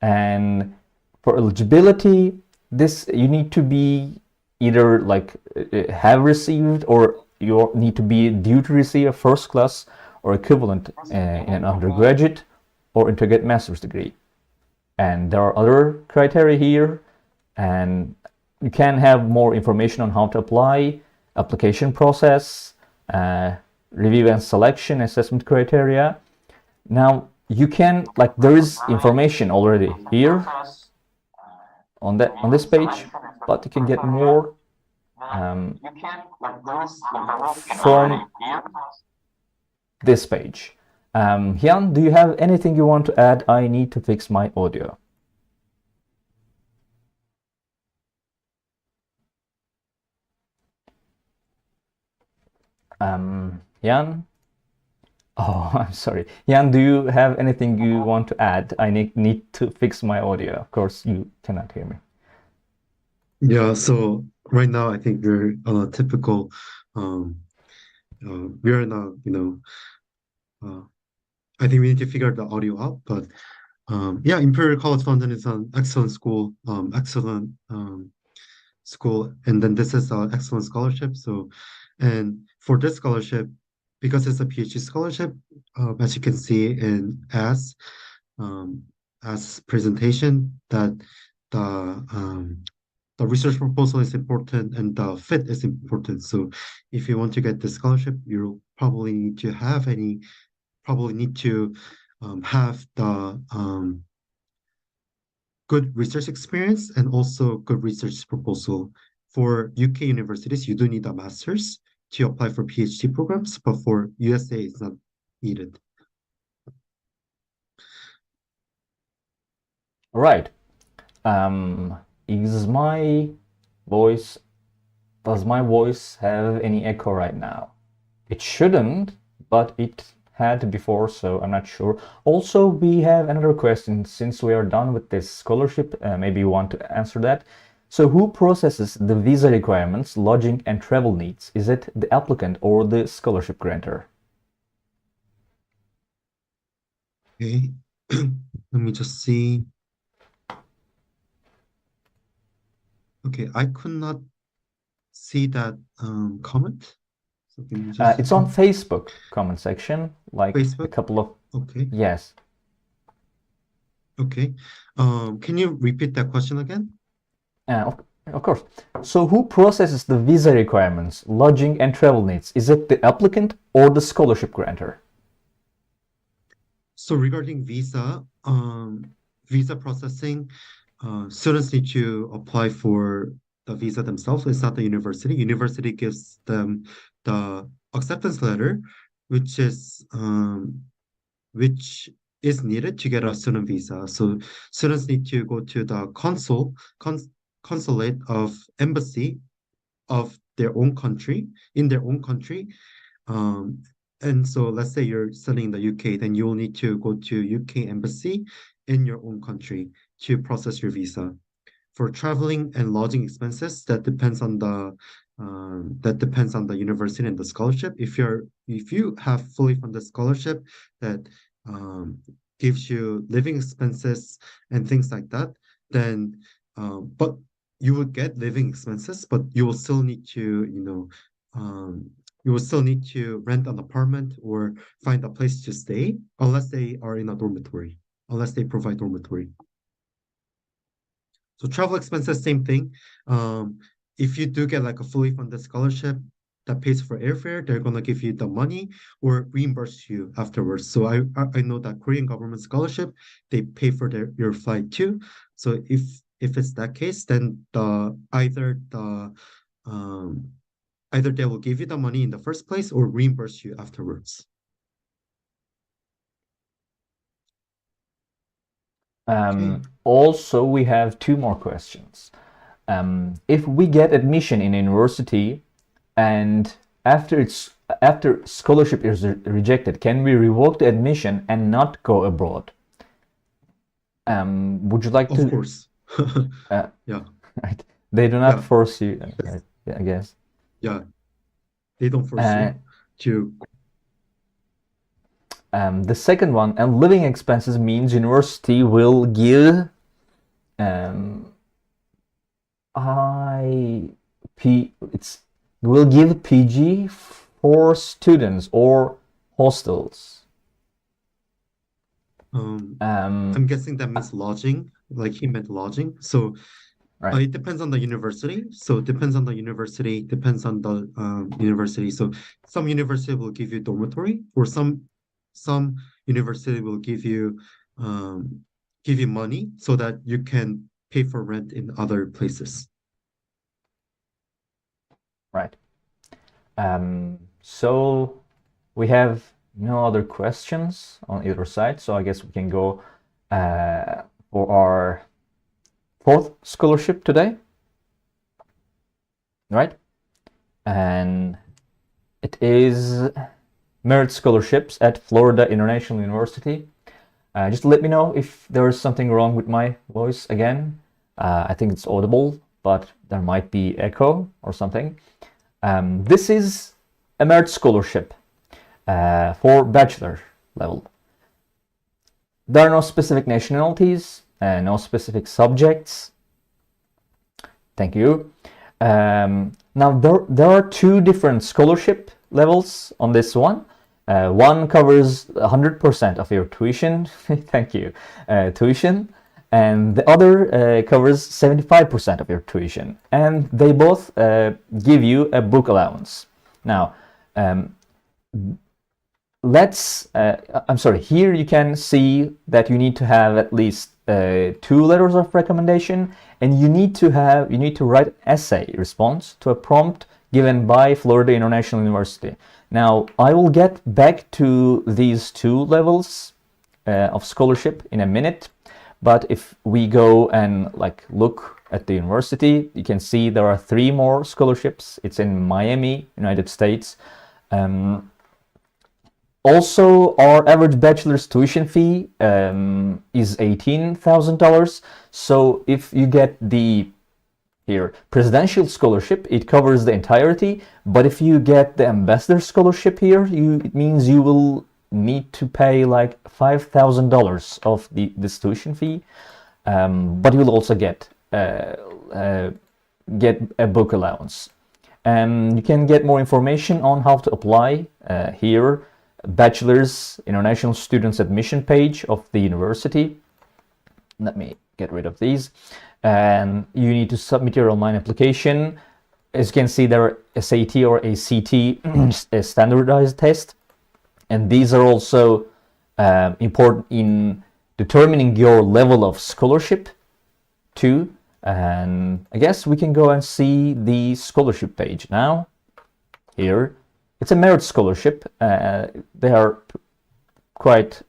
And for eligibility, this you need to be either have received, or you need to be due to receive a first class or equivalent in an undergraduate or integrated master's degree. And there are other criteria here, and you can have more information on how to apply, application process, review and selection, assessment criteria. Now, you can, there is information already here on this page, but you can get more from this page. Hyun, do you have anything you want to add? I need to fix my audio. Hyun? Oh, I'm sorry. Hyun, do you have anything you want to add? I need to fix my audio. Of course, you cannot hear me. Yeah, so right now I think we're on a typical, we're in a, I think we need to figure the audio out, but yeah, Imperial College London is an excellent school, school, and then this is an excellent scholarship. So, and for this scholarship, because it's a PhD scholarship, as you can see in as presentation, that the research proposal is important and the fit is important. So if you want to get the scholarship, you probably need to have the good research experience and also good research proposal. For UK universities, you do need a master's to apply for PhD programs, but for USA, it's not needed. All right. Does my voice have any echo right now? It shouldn't, but it had before, so I'm not sure. Also, we have another question. Since we are done with this scholarship, maybe you want to answer that. So who processes the visa requirements, lodging and travel needs? Is it the applicant or the scholarship grantor? Okay, let me just see. Okay, I could not see that comment. So can you just it's on Facebook comment section, Facebook? a couple of... Okay. Yes. Okay. Can you repeat that question again? Of course. So who processes the visa requirements, lodging and travel needs? Is it the applicant or the scholarship grantor? So regarding visa processing, students need to apply for the visa themselves. It's not the university. University gives them the acceptance letter, which is um, which is needed to get a student visa. So students need to go to the consulate of embassy of their own country, in their own country. Um, and so let's say you're studying in the UK, then you'll need to go to UK embassy in your own country to process your visa. For traveling and lodging expenses, that depends on the university and the scholarship. If you have fully funded scholarship that um, gives you living expenses and things like that, then but you will get living expenses, but you will still need to, you will still need to rent an apartment or find a place to stay unless they are in a dormitory, unless they provide dormitory. So travel expenses, same thing. If you do get like a fully funded scholarship that pays for airfare, they're gonna give you the money or reimburse you afterwards. So I know that Korean government scholarship, they pay for your flight too. So if it's that case, then um either they will give you the money in the first place or reimburse you afterwards. Okay. Also, we have two more questions. If we get admission in a university and after scholarship is rejected, can we revoke the admission and not go abroad? Would you like to? Of course. Yeah. Right. They do not Yeah. force you, right? Yeah, I guess. Yeah. They don't force you to. The second one, and living expenses means university will give will give PG for students or hostels. I'm guessing that means lodging, like he meant lodging. So Right. it depends on the university. So it depends on the university, depends on the university. So some university will give you dormitory, or some university will give you money so that you can pay for rent in other places. Right. So we have no other questions on either side, so I guess we can go for our fourth scholarship today, right? And it is merit scholarships at Florida International University. Just let me know if there is something wrong with my voice again. I think it's audible, but there might be echo or something. This is a merit scholarship for bachelor level. There are no specific nationalities, no specific subjects. Thank you. Now there are two different scholarship levels on this one. One covers 100% of your tuition. Thank you. Tuition. And the other covers 75% of your tuition. And they both give you a book allowance. Now, here you can see that you need to have at least 2 letters of recommendation, and you need to write an essay response to a prompt given by Florida International University. Now, I will get back to these 2 levels of scholarship in a minute, but if we go and look at the university, you can see there are 3 more scholarships. It's in Miami, United States. Also, our average bachelor's tuition fee is $18,000. So if you get the presidential scholarship, it covers the entirety. But if you get the ambassador scholarship here, it means you will need to pay like $5,000 of this tuition fee. But you'll also get a book allowance. You can get more information on how to apply here. Bachelor's International Students Admission page of the university. let me get rid of these. And you need to submit your online application. As you can see, there are SAT or ACT a standardized test, and these are also important in determining your level of scholarship too. And I guess we can go and see the scholarship page now. Here, it's a merit scholarship. They are quite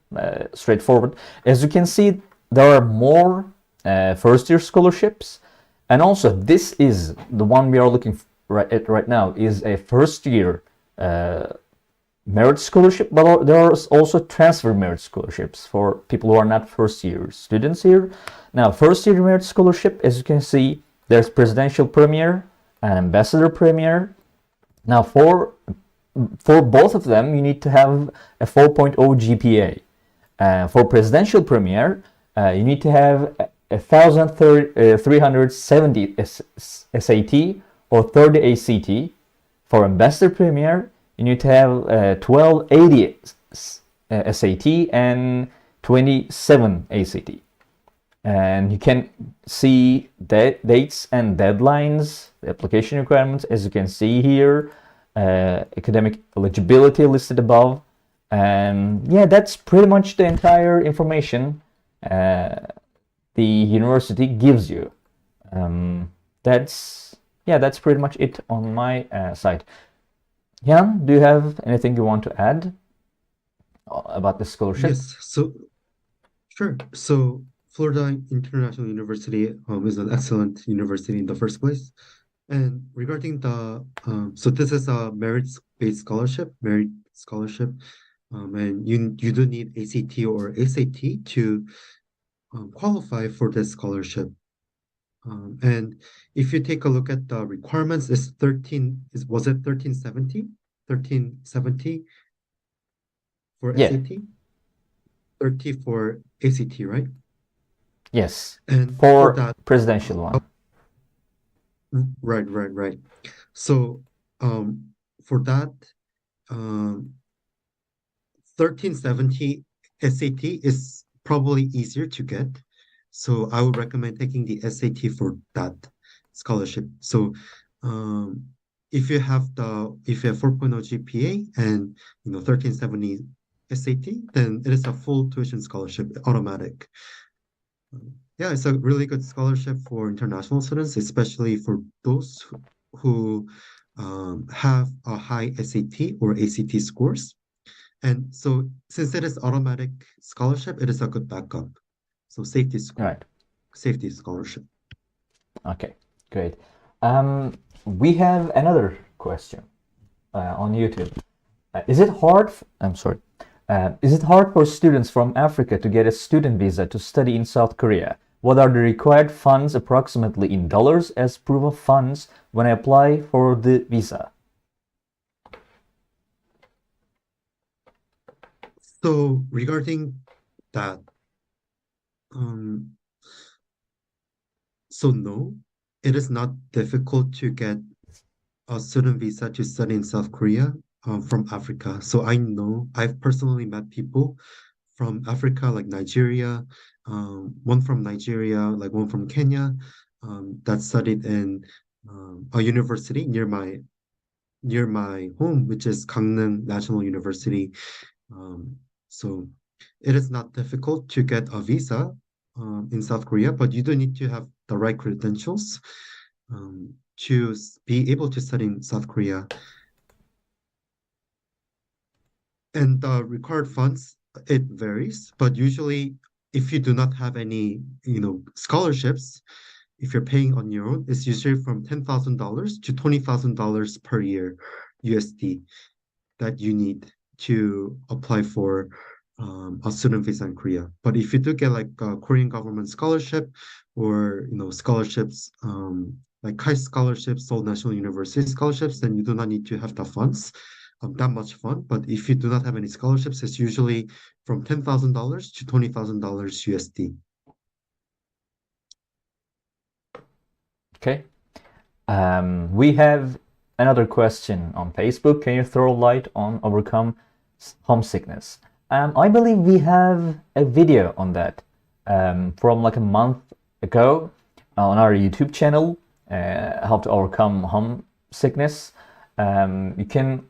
straightforward. As you can see, there are more first-year scholarships, and also this is the one we are looking at right now, is a first-year merit scholarship, but there are also transfer merit scholarships for people who are not first-year students here. Now, first-year merit scholarship, as you can see, there's presidential premier and ambassador premier. Now, for both of them, you need to have a 4.0 GPA. For presidential premier, you need to have 1,370 SAT or 30 ACT. For ambassador premier, you need to have 1280 SAT and 27 ACT. And you can see dates and deadlines, the application requirements, as you can see here, academic eligibility listed above. And yeah, that's pretty much the entire information the university gives you. That's pretty much it on my side. Jan, do you have anything you want to add about the scholarship? Yes, so sure. So Florida International University is an excellent university in the first place. And regarding the so this is a merit-based scholarship, and you do need ACT or SAT to qualify for this scholarship. And if you take a look at the requirements, was it 1370? 1370 for Yeah. SAT? 30 for ACT, right? Yes. And for that presidential one. Right. So for that 1370 SAT is probably easier to get. So I would recommend taking the SAT for that scholarship. So if you have 4.0 GPA and 1370 SAT, then it is a full tuition scholarship, automatic. Yeah, it's a really good scholarship for international students, especially for those who have a high SAT or ACT scores. And so since it is automatic scholarship, it is a good backup. So safety scholarship. Okay, great. We have another question on YouTube. Is it hard for students from Africa to get a student visa to study in South Korea? What are the required funds approximately in dollars as proof of funds when I apply for the visa? So regarding that, so no, it is not difficult to get a student visa to study in South Korea from Africa. So I've personally met people from Africa, like Nigeria, one from Nigeria, like one from Kenya, that studied in a university near my home, which is Gangneung National University. So it is not difficult to get a visa in South Korea, but you do need to have the right credentials to be able to study in South Korea. And the required funds, it varies, but usually if you do not have any, scholarships, if you're paying on your own, it's usually from $10,000 to $20,000 per year USD that you need to apply for a student visa in Korea. But if you do get like a Korean government scholarship or scholarships like Karsh scholarships, Seoul National University scholarships, then you do not need to have the funds, that much fun. But if you do not have any scholarships, it's usually from $10,000 to $20,000 USD. Okay. We have another question on Facebook. Can you throw light on overcome homesickness? I believe we have a video on that. from like a month ago on our YouTube channel, how to overcome homesickness. You can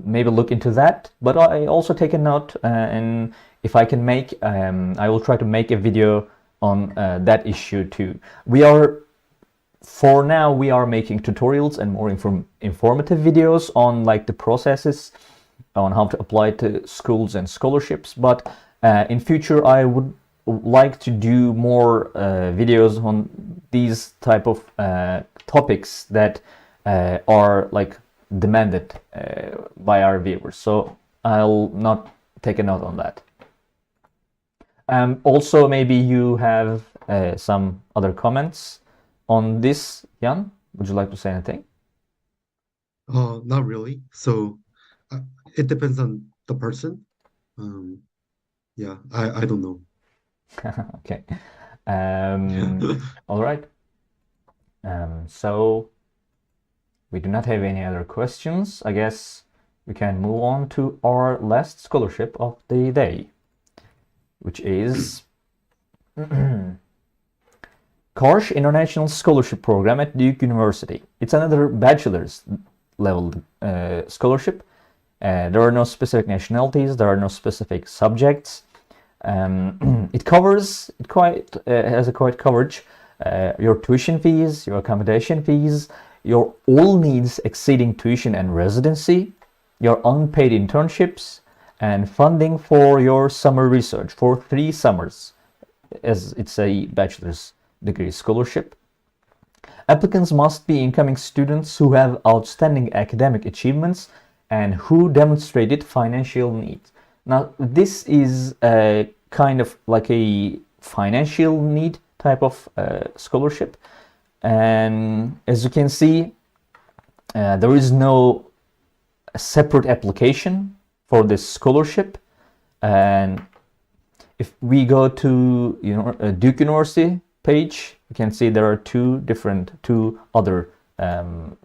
maybe look into that, but I also take a note, and if I can make, I will try to make a video on that issue too. For now, we are making tutorials and more informative videos on like the processes on how to apply to schools and scholarships, but in future I would like to do more videos on these type of topics that are like demanded by our viewers. So I'll not take a note on that. Also, maybe you have some other comments on this, Jan. Would you like to say anything? Not really. So uh, it depends on the person. Um, yeah, I don't know. Okay. Yeah. All right. So we do not have any other questions. I guess we can move on to our last scholarship of the day, which is Karsh International Scholarship Program at Duke University. It's another bachelor's level scholarship. There are no specific nationalities. There are no specific subjects. It has a quite coverage. Your tuition fees, your accommodation fees, your all needs exceeding tuition and residency, your unpaid internships, and funding for your summer research for 3 summers, as it's a bachelor's degree scholarship. Applicants must be incoming students who have outstanding academic achievements and who demonstrated financial needs. Now, this is a kind of like a financial need type of scholarship. And as you can see, there is no separate application for this scholarship. And if we go to Duke University page, you can see there are two other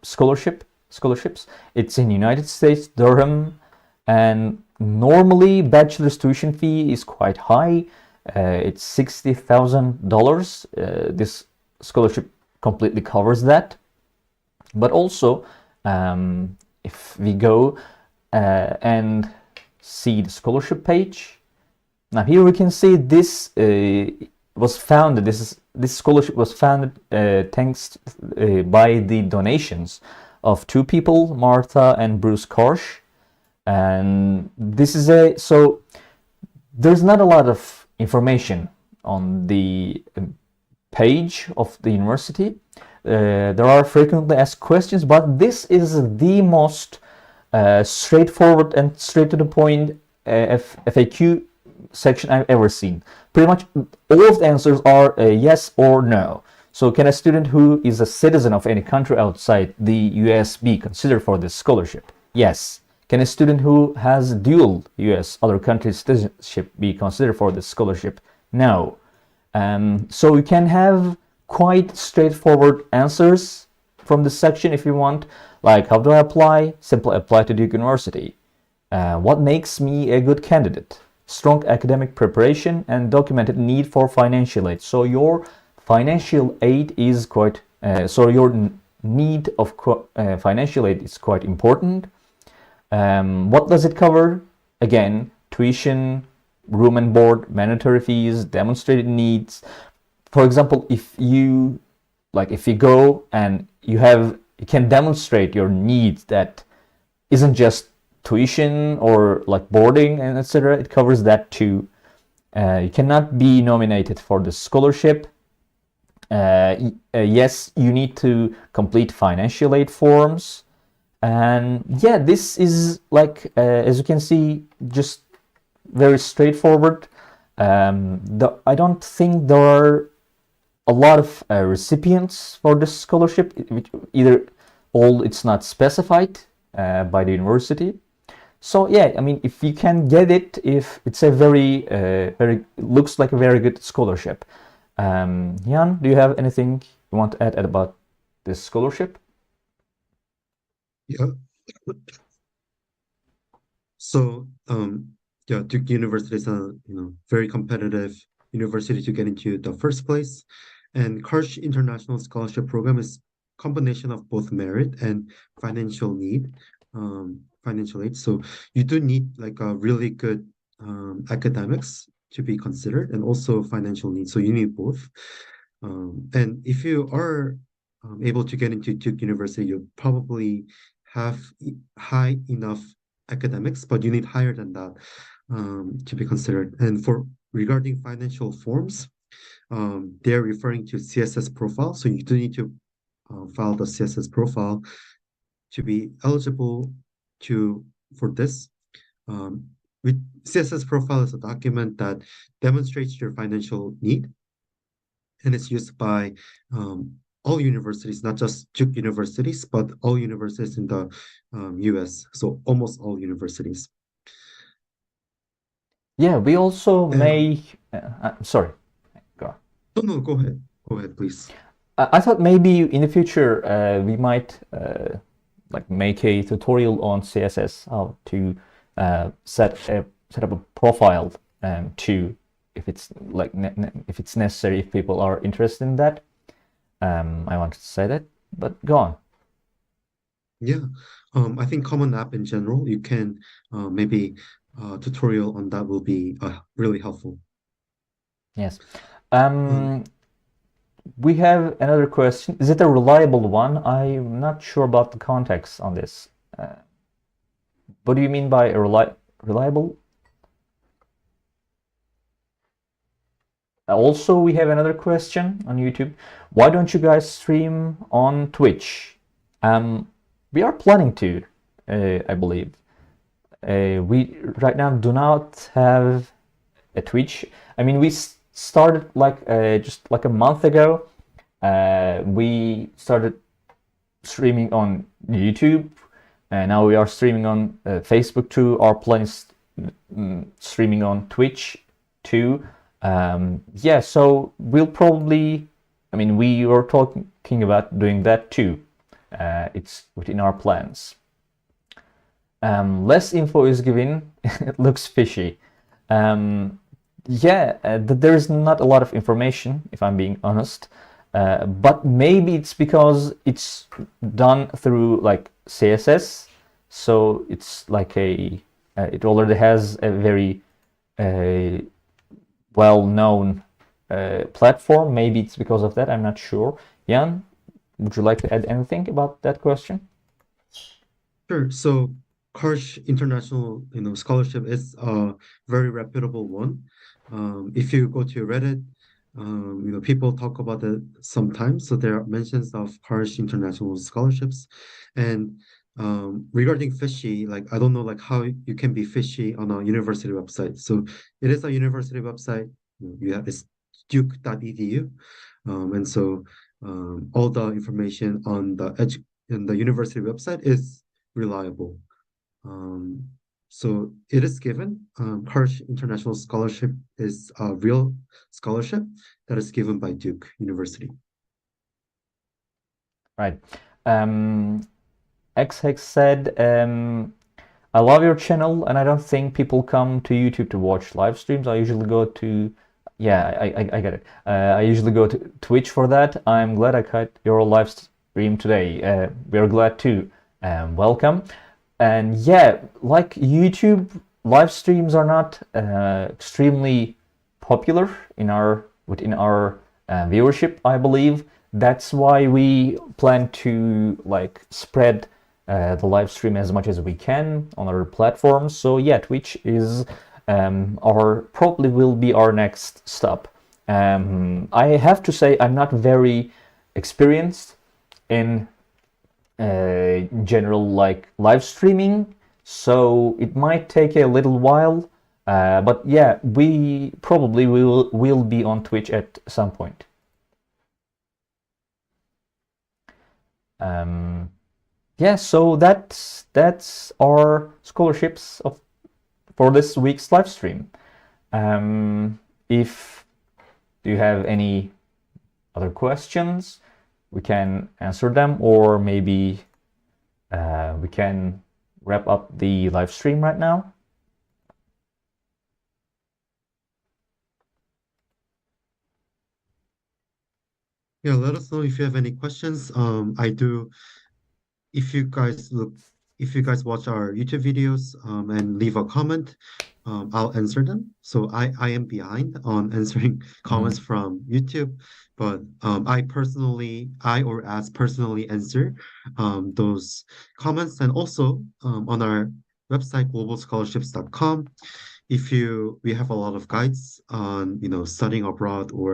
scholarships. It's in United States, Durham, and normally bachelor's tuition fee is quite high. It's $60,000. This scholarship completely covers that. But also, if we go and see the scholarship page, now here we can see this was founded. This scholarship was founded thanks by the donations of 2 people, Martha and Bruce Karsh. And this is so there's not a lot of information on the page of the university. There are frequently asked questions, but this is the most straightforward and straight to the point FAQ section I've ever seen. Pretty much all of the answers are yes or no. So can a student who is a citizen of any country outside the US be considered for this scholarship? Yes. Can a student who has dual US other country citizenship be considered for this scholarship? No. So you can have quite straightforward answers from this section if you want, like how do I apply? Simply apply to Duke University. What makes me a good candidate? Strong academic preparation and documented need for financial aid. So your financial aid is quite, your need of financial aid is quite important. What does it cover? Again, tuition, room and board, mandatory fees, demonstrated needs. For example, if you go and you can demonstrate your needs that isn't just tuition or like boarding and etc. It covers that too. You cannot be nominated for the scholarship. Yes, you need to complete financial aid forms. And yeah, this is like, as you can see, just very straightforward. I don't think there are a lot of recipients for this scholarship. It's not specified by the university. So yeah, I mean, if you can get it, if it's a very looks like a very good scholarship. Jan, do you have anything you want to add about this scholarship? Yeah. So yeah, Duke University is a very competitive university to get into the first place. And Karsh International Scholarship Program is combination of both merit and financial need, financial aid. So you do need like a really good academics to be considered and also financial needs. So you need both. And if you are able to get into Duke University, you probably have high enough academics, but you need higher than that to be considered. And for regarding financial forms, they're referring to CSS profile. So you do need to file the CSS profile to be eligible to for this. With CSS profile is a document that demonstrates your financial need, and it's used by all universities, not just Duke universities, but all universities in the US. So almost all universities. Yeah, we also And may. Sorry, go on. no, go ahead. Go ahead, please. I thought maybe in the future we might like make a tutorial on CSS, how to set up a profile to if it's like if it's necessary, if people are interested in that. I wanted to say that, but go on. Yeah, I think Common App in general, you can maybe tutorial on that will be really helpful. Yes. Um, We have another question. Is it a reliable one? I'm not sure about the context on this. What do you mean by a reliable? Also, we have another question on YouTube. Why don't you guys stream on Twitch? We are planning to, I believe. We right now do not have a Twitch. I mean, we started like just like a month ago. We started streaming on YouTube, and now we are streaming on Facebook too. Our plan is streaming on Twitch too. Yeah, so we'll probably. I mean, we were talking about doing that too. It's within our plans. Less info is given. It looks fishy. Yeah, there's not a lot of information, if I'm being honest. But maybe it's because it's done through like CSS, so it's like it already has a very well-known platform. Maybe it's because of that. I'm not sure. Jan, would you like to add anything about that question? Sure. So Karsh International, Scholarship is a very reputable one. If you go to Reddit, people talk about it sometimes. So there are mentions of Karsh International Scholarships, and regarding fishy, like I don't know, like how you can be fishy on a university website. So it is a university website. You have it's duke.edu, and so all the information on the university website is reliable. Um, so it is given. Karsh International Scholarship is a real scholarship that is given by Duke University. Right. XX said, I love your channel, and I don't think people come to YouTube to watch live streams. I usually go to, yeah, I get it. I usually go to Twitch for that. I'm glad I caught your live stream today. We're glad too. Welcome. And yeah, like YouTube, live streams are not extremely popular within our viewership, I believe. That's why we plan to like spread the live stream as much as we can on other platforms. So yeah, Twitch is probably will be our next stop. I have to say I'm not very experienced in general like live streaming, so it might take a little while. But yeah, we probably will be on Twitch at some point. Yeah, so that's our scholarships for this week's live stream. If you have any other questions, we can answer them, or maybe we can wrap up the live stream right now. Yeah, let us know if you have any questions. I do. If you guys look, if you guys watch our YouTube videos, and leave a comment, I'll answer them. So I am behind on answering comments Mhm. from YouTube, but I or as personally answer those comments, and also on our website globalscholarships.com. If you We have a lot of guides on studying abroad, or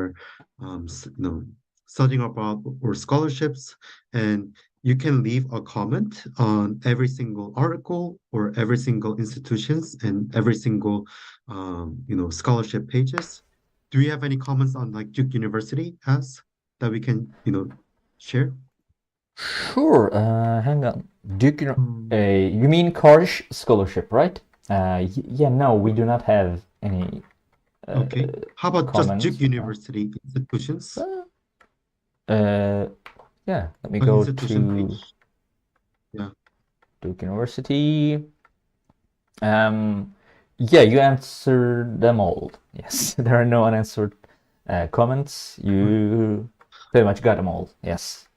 studying abroad or scholarships, and you can leave a comment on every single article or every single institutions and every single scholarship pages. Do you have any comments on like Duke University has that we can share? Sure. Hang on. Duke, Um, you mean Karsh scholarship, right? Yeah. No, we do not have any uh, okay. How about just Duke comments. University institutions? Uh, uh, yeah. Let me An go institution to page? Yeah. Duke University. Um, yeah, you answered them all. Yes, there are no unanswered comments. Right. You pretty much got them all. Yes.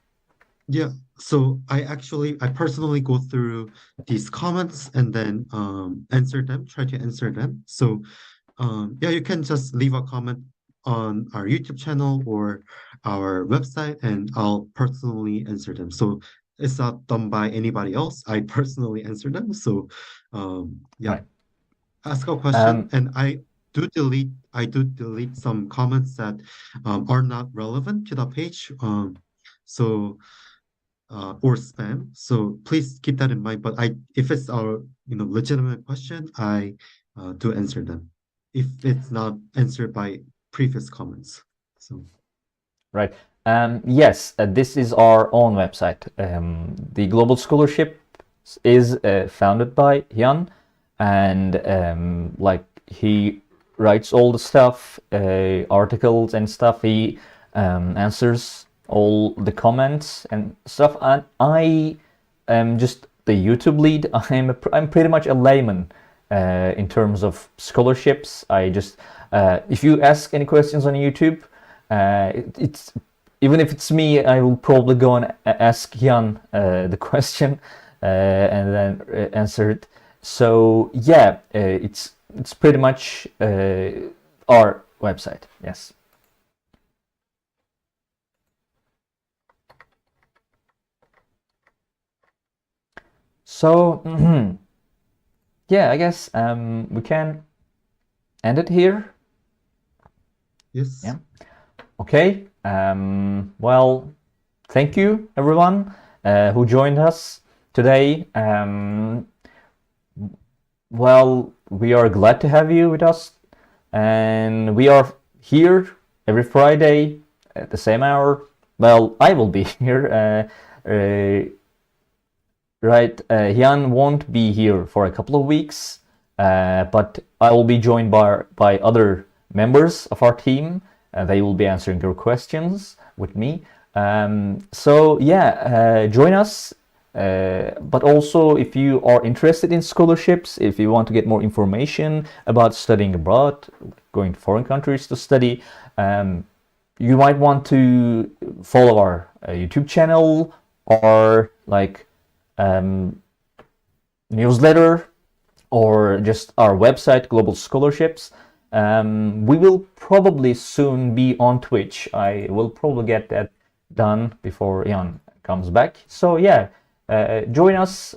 Yeah, so I personally go through these comments and then answer them, try to answer them. So yeah, you can just leave a comment on our YouTube channel or our website, and I'll personally answer them. So it's not done by anybody else. I personally answer them. So yeah, Right. ask a question, Um, and I do delete some comments that are not relevant to the page. So or spam. So please keep that in mind. But if it's a legitimate question, I do answer them. If it's not answered by previous comments. So right. Yes, this is our own website. The Global Scholarship is founded by Hyun, and like he writes all the stuff, articles and stuff. He answers all the comments and stuff. And I am just the YouTube lead. I'm pretty much a layman in terms of scholarships. I just if you ask any questions on YouTube, it's even if it's me, I will probably go and ask Jan the question and then answer it. So yeah, it's pretty much our website. Yes. So yeah, I guess we can end it here. yes, Yeah. Okay. Well, thank you everyone who joined us today. Well, we are glad to have you with us, and we are here every Friday at the same hour. Well, I will be here. Right, Jan won't be here for a couple of weeks, but I will be joined by other members of our team. They will be answering your questions with me. So yeah, join us. But also, if you are interested in scholarships, if you want to get more information about studying abroad, going to foreign countries to study, you might want to follow our YouTube channel or like newsletter or just our website, Global Scholarships. We will probably soon be on Twitch. I will probably get that done before Jan comes back. So yeah, join us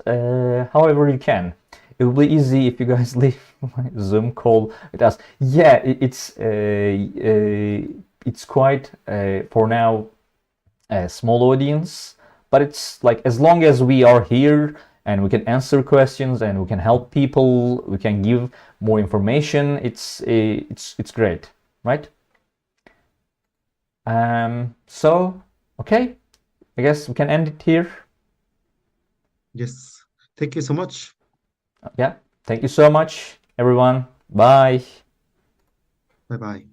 however you can. It will be easy if you guys leave my Zoom call with us. Yeah, it's quite for now a small audience, but it's like as long as we are here and we can answer questions and we can help people, we can give more information. It's great, right? So okay, I guess we can end it here. yes. Thank you so much. Yeah, thank you so much, everyone. Bye. Bye bye.